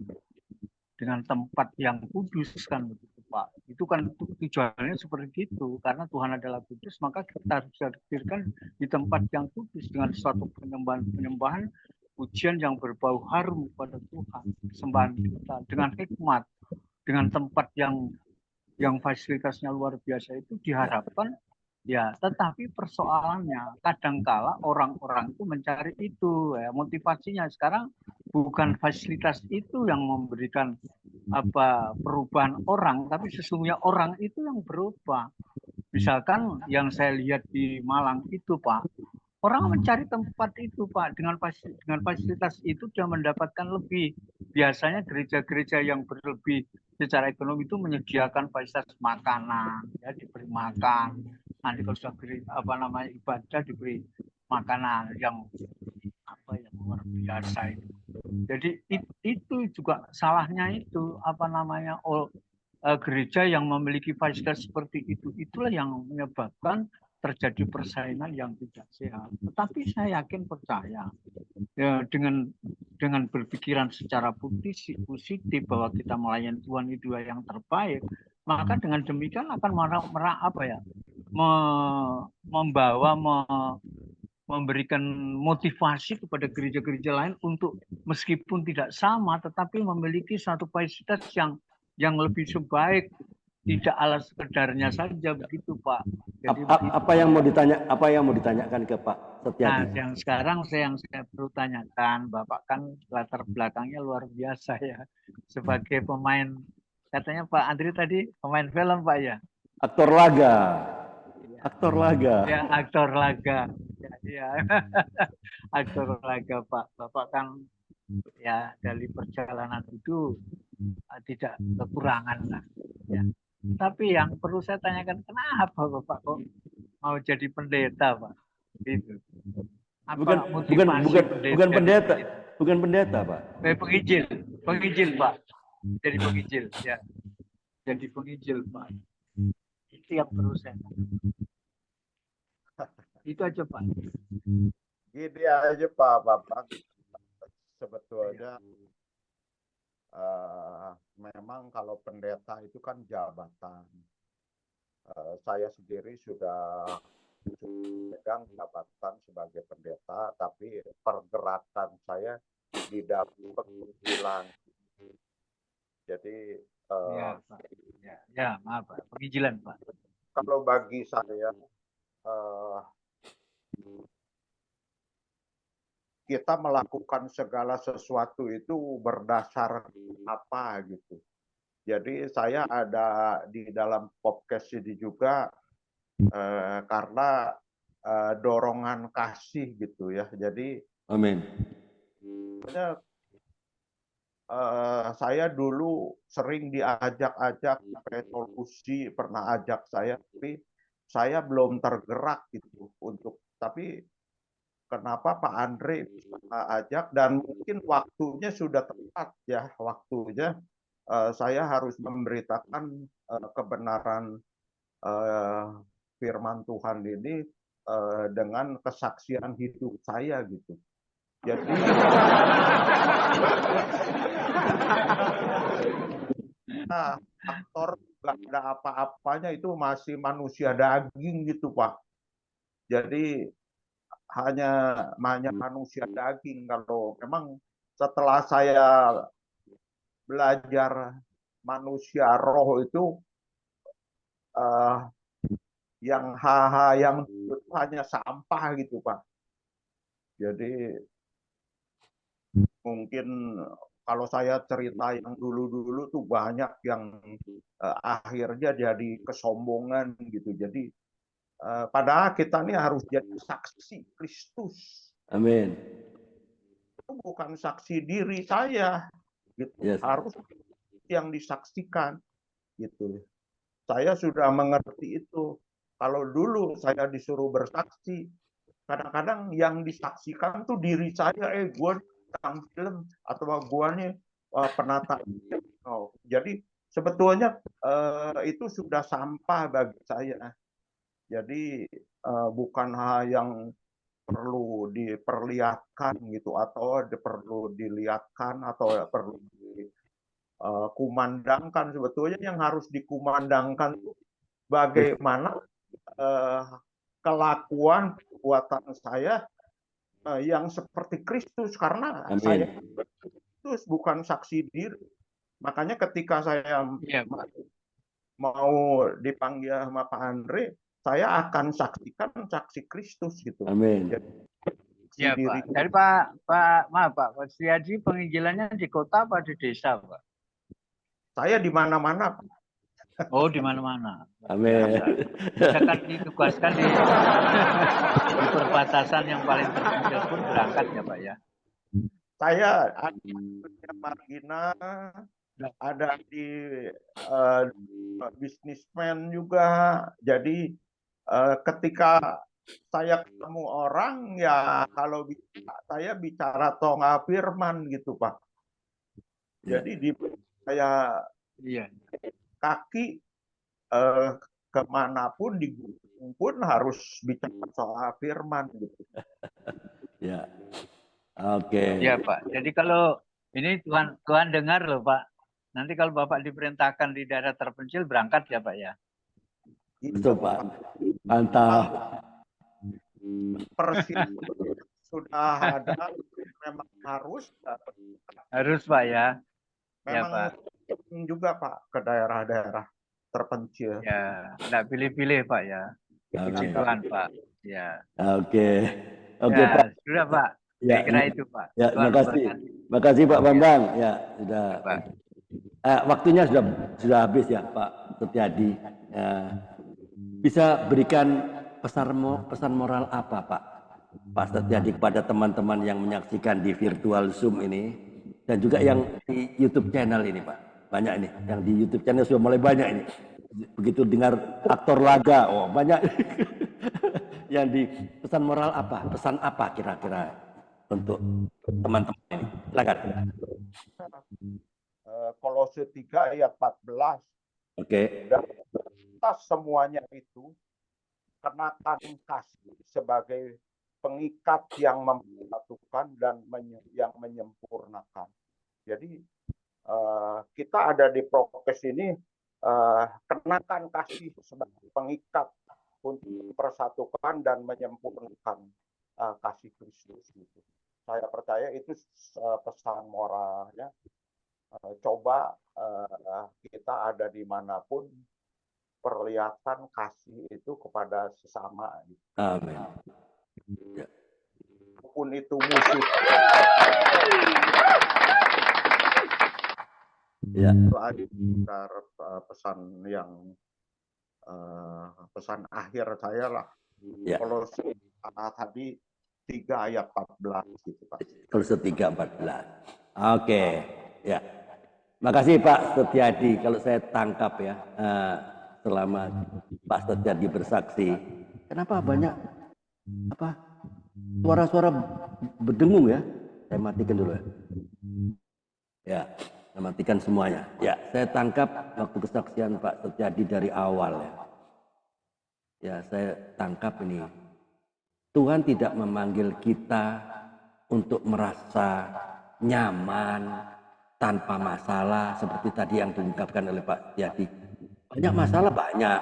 dengan tempat yang kudus kan begitu, Pak. Itu kan tujuannya seperti itu, karena Tuhan adalah kudus, maka kita harus hadirkan di tempat yang kudus dengan suatu penyembahan pujian yang berbau harum kepada Tuhan, sembahan kita dengan hikmat, dengan tempat yang fasilitasnya luar biasa itu diharapkan ya. Tetapi persoalannya kadangkala orang-orang itu mencari itu ya, motivasinya sekarang bukan fasilitas itu yang memberikan perubahan orang, tapi sesungguhnya orang itu yang berubah. Misalkan yang saya lihat di Malang itu, Pak, Orang mencari tempat itu, Pak. Dengan fasilitas itu dia mendapatkan lebih. Biasanya gereja-gereja yang berlebih secara ekonomi itu menyediakan fasilitas makanan, ya diberi makan. Nanti kalau sudah ibadah diberi makanan yang luar biasa itu. Jadi itu juga salahnya itu gereja yang memiliki fasilitas seperti itu, itulah yang menyebabkan terjadi persaingan yang tidak sehat. Tetapi saya yakin percaya ya, dengan berpikiran secara positif bahwa kita melayani Tuhan itu yang terbaik, maka dengan demikian akan memberikan motivasi kepada gereja-gereja lain untuk meskipun tidak sama tetapi memiliki satu fasilitas yang lebih sebaik, tidak ala sekedarnya saja begitu, Pak. Jadi apa yang mau ditanyakan ke Pak Setiadi? Nah, yang sekarang yang saya perlu tanyakan, Bapak kan latar belakangnya luar biasa ya, sebagai pemain, katanya Pak Andri tadi pemain film, Pak ya? Aktor laga. Aktor laga. Ya, aktor laga. Ya. Aktor laga, Pak. Bapak kan ya dari perjalanan itu tidak kekurangan lah. Ya. Tapi yang perlu saya tanyakan, kenapa Bapak kok mau jadi pendeta, Pak? Itu. Bukan pendeta, bukan pendeta, Pak. Penginjil, Pak. Jadi penginjil, ya. Jadi penginjil, Pak. Itu yang perlu saya tanyakan. Itu aja, Pak. Gini aja, Pak Bapak. Sebetulnya memang kalau pendeta itu kan jabatan. Saya sendiri sudah pegang jabatan sebagai pendeta, tapi pergerakan saya di dalam penginjilan. Jadi maaf, Pak. Penginjilan, Pak. Kalau bagi saya kita melakukan segala sesuatu itu berdasar apa gitu. Jadi saya ada di dalam podcast ini juga karena dorongan kasih gitu ya. Jadi amin. Saya dulu sering diajak-ajak sampai solusi pernah ajak saya, tapi saya belum tergerak gitu tapi kenapa Pak Andre bisa ajak dan mungkin waktunya sudah tepat ya, waktunya saya harus memberitakan kebenaran firman Tuhan ini dengan kesaksian hidup saya gitu. Jadi aktor nggak ada apa-apanya, itu masih manusia daging gitu, Pak. Jadi hanya manusia daging. Kalau memang setelah saya belajar manusia roh itu yang yang hanya sampah gitu, Pak. Jadi mungkin kalau saya cerita yang dulu-dulu tuh banyak yang akhirnya jadi kesombongan gitu. Jadi padahal kita ini harus jadi saksi Kristus. Amin. Itu bukan saksi diri saya, gitu. Yes. Harus yang disaksikan, gitu. Saya sudah mengerti itu. Kalau dulu saya disuruh bersaksi, kadang-kadang yang disaksikan tuh diri saya, gue tentang film atau gue nih penata. Jadi sebetulnya itu sudah sampah bagi saya. Jadi bukan hal yang perlu diperlihatkan gitu, atau perlu dilihatkan atau perlu dikumandangkan. Sebetulnya yang harus dikumandangkan itu bagaimana kelakuan perbuatan saya yang seperti Kristus, karena amin. Saya Kristus bukan saksi diri. Makanya ketika saya mau dipanggil sama Pak Andre, saya akan saksikan saksi Kristus gitu. Amin. Ya, Pak. Dari Pak Setiadi penginjilannya di kota apa di desa, Pak? Saya di mana-mana, Pak. Oh, di mana-mana. Amin. Saya kan ditugaskan di perbatasan yang paling terpencil pun berangkat ya Pak ya. Saya ada di Margina, ada di bisnismen juga. Jadi ketika saya ketemu orang, ya kalau bisa saya bicara tonga firman gitu Pak. Jadi di saya kaki kemanapun di gunung pun harus bicara soal firman gitu. Ya, oke. Ya Pak. Jadi kalau ini Tuhan dengar loh Pak. Nanti kalau Bapak diperintahkan di daerah terpencil berangkat ya Pak ya. Itu Pak. Mantap. Persiapan sudah ada, memang harus Pak ya. Memang ya, Pak. Juga Pak ke daerah-daerah terpencil. Ya, tidak pilih-pilih Pak ya. Puji Tuhan Pak. Ya. Oke. Oke Ya, Pak. sudah Pak. Ya, saya kira itu Pak. Ya, terima kasih Pak Bambang. Ya, sudah. Pak. Waktunya sudah habis ya Pak Setiadi. Bisa berikan pesan moral apa Pak Setiadi kepada teman-teman yang menyaksikan di virtual Zoom ini dan juga yang di YouTube channel ini Pak. Banyak ini yang di YouTube channel sudah mulai banyak ini. Begitu dengar aktor laga, banyak. Yang di pesan moral apa? Pesan apa kira-kira untuk teman-teman ini? Silakan. Kolose 3 ayat 14. Oke. Dan atas semuanya itu kenakan kasih sebagai pengikat yang mempersatukan dan yang menyempurnakan. Jadi kita ada di prokes ini kenakan kasih sebagai pengikat untuk mempersatukan dan menyempurnakan kasih Kristus. Gitu. Saya percaya itu pesan moralnya. Coba kita ada dimanapun perlihatkan kasih itu kepada sesama. Gitu. Amin. Ya. Walaupun itu musuh. Ya. Itu ada pesan yang pesan akhir saya lah. Ya. Kalau tadi 3 ayat 14 gitu Pak. Kalau 3:14. Oke, ya. Makasih Pak Setiadi. Kalau saya tangkap ya, selama Pak Setiadi bersaksi, kenapa banyak suara-suara berdengung ya? Saya matikan dulu ya. Ya, saya matikan semuanya. Ya, saya tangkap waktu kesaksian Pak Setiadi dari awal ya. Ya, saya tangkap ini. Tuhan tidak memanggil kita untuk merasa nyaman tanpa masalah seperti tadi yang diungkapkan oleh Pak Setiadi. Banyak masalah banyak.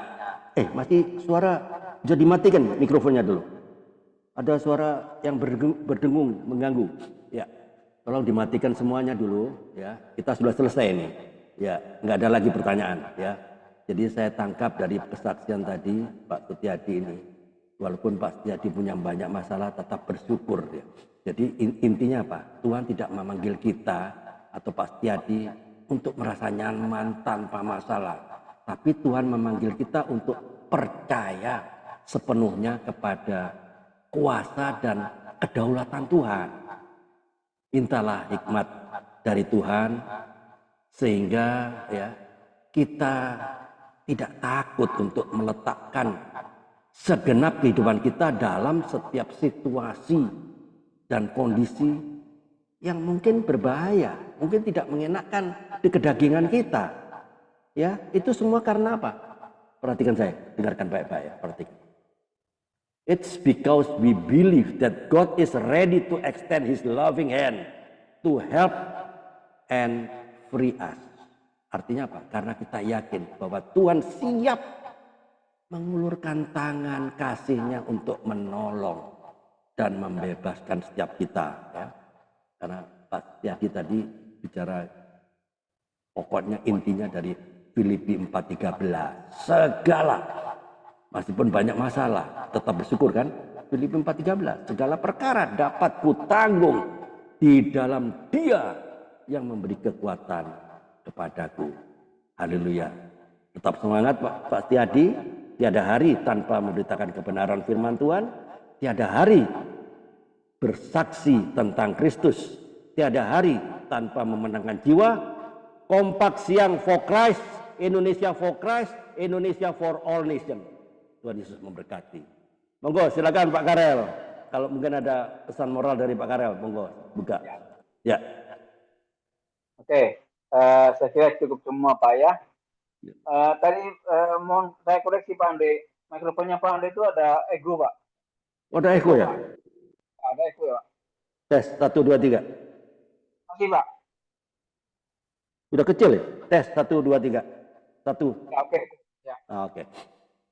Masih suara bisa dimatikan mikrofonnya dulu. Ada suara yang berdengung mengganggu. Ya, tolong dimatikan semuanya dulu. Ya, kita sudah selesai nih. Ya, nggak ada lagi pertanyaan. Ya, jadi saya tangkap dari kesaksian tadi Pak Setiadi ini. Walaupun Pak Setiadi punya banyak masalah, tetap bersyukur. Ya. Jadi intinya apa? Tuhan tidak memanggil kita atau Pak Setiadi untuk merasa nyaman tanpa masalah. Tapi Tuhan memanggil kita untuk percaya sepenuhnya kepada kuasa dan kedaulatan Tuhan. Mintalah hikmat dari Tuhan sehingga ya kita tidak takut untuk meletakkan segenap kehidupan kita dalam setiap situasi dan kondisi yang mungkin berbahaya, mungkin tidak mengenakan di kedagingan kita. Ya, itu semua karena apa? Perhatikan saya, dengarkan baik-baik ya, perhatikan. It's because we believe that God is ready to extend His loving hand to help and free us. Artinya apa? Karena kita yakin bahwa Tuhan siap mengulurkan tangan kasih-Nya untuk menolong dan membebaskan setiap kita. Ya. Karena Pak Setiadi tadi bicara pokoknya intinya dari Filipi 4:13. Segala, meskipun banyak masalah, tetap bersyukur kan? Filipi 4:13. Segala perkara dapat kutanggung di dalam Dia yang memberi kekuatan kepadaku. Haleluya. Tetap semangat Pak Setiadi, tiada hari tanpa memberitakan kebenaran firman Tuhan, tiada hari bersaksi tentang Kristus, tiada hari tanpa memenangkan jiwa. Kompak siang for Christ, Indonesia for Christ, Indonesia for all nation. Tuhan Yesus memberkati. Monggo silakan Pak Karel. Kalau mungkin ada pesan moral dari Pak Karel, monggo buka. Ya. Oke, saya kira cukup semua Pak ya. Tadi mohon saya koreksi Pak Andre, mikrofonnya Pak Andre itu ada ego Pak. Oh, ada ego ya? Ada ego ya Pak. Tes 1 2 3. Masih Pak. Udah kecil ya? Tes 1 2 3. 1. Ya, oke. Ya. Oke.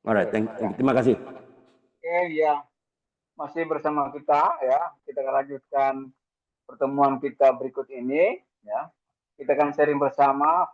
Alright, terima kasih. Oke, ya. Masih bersama kita ya. Kita akan lanjutkan pertemuan kita berikut ini ya. Kita akan sharing bersama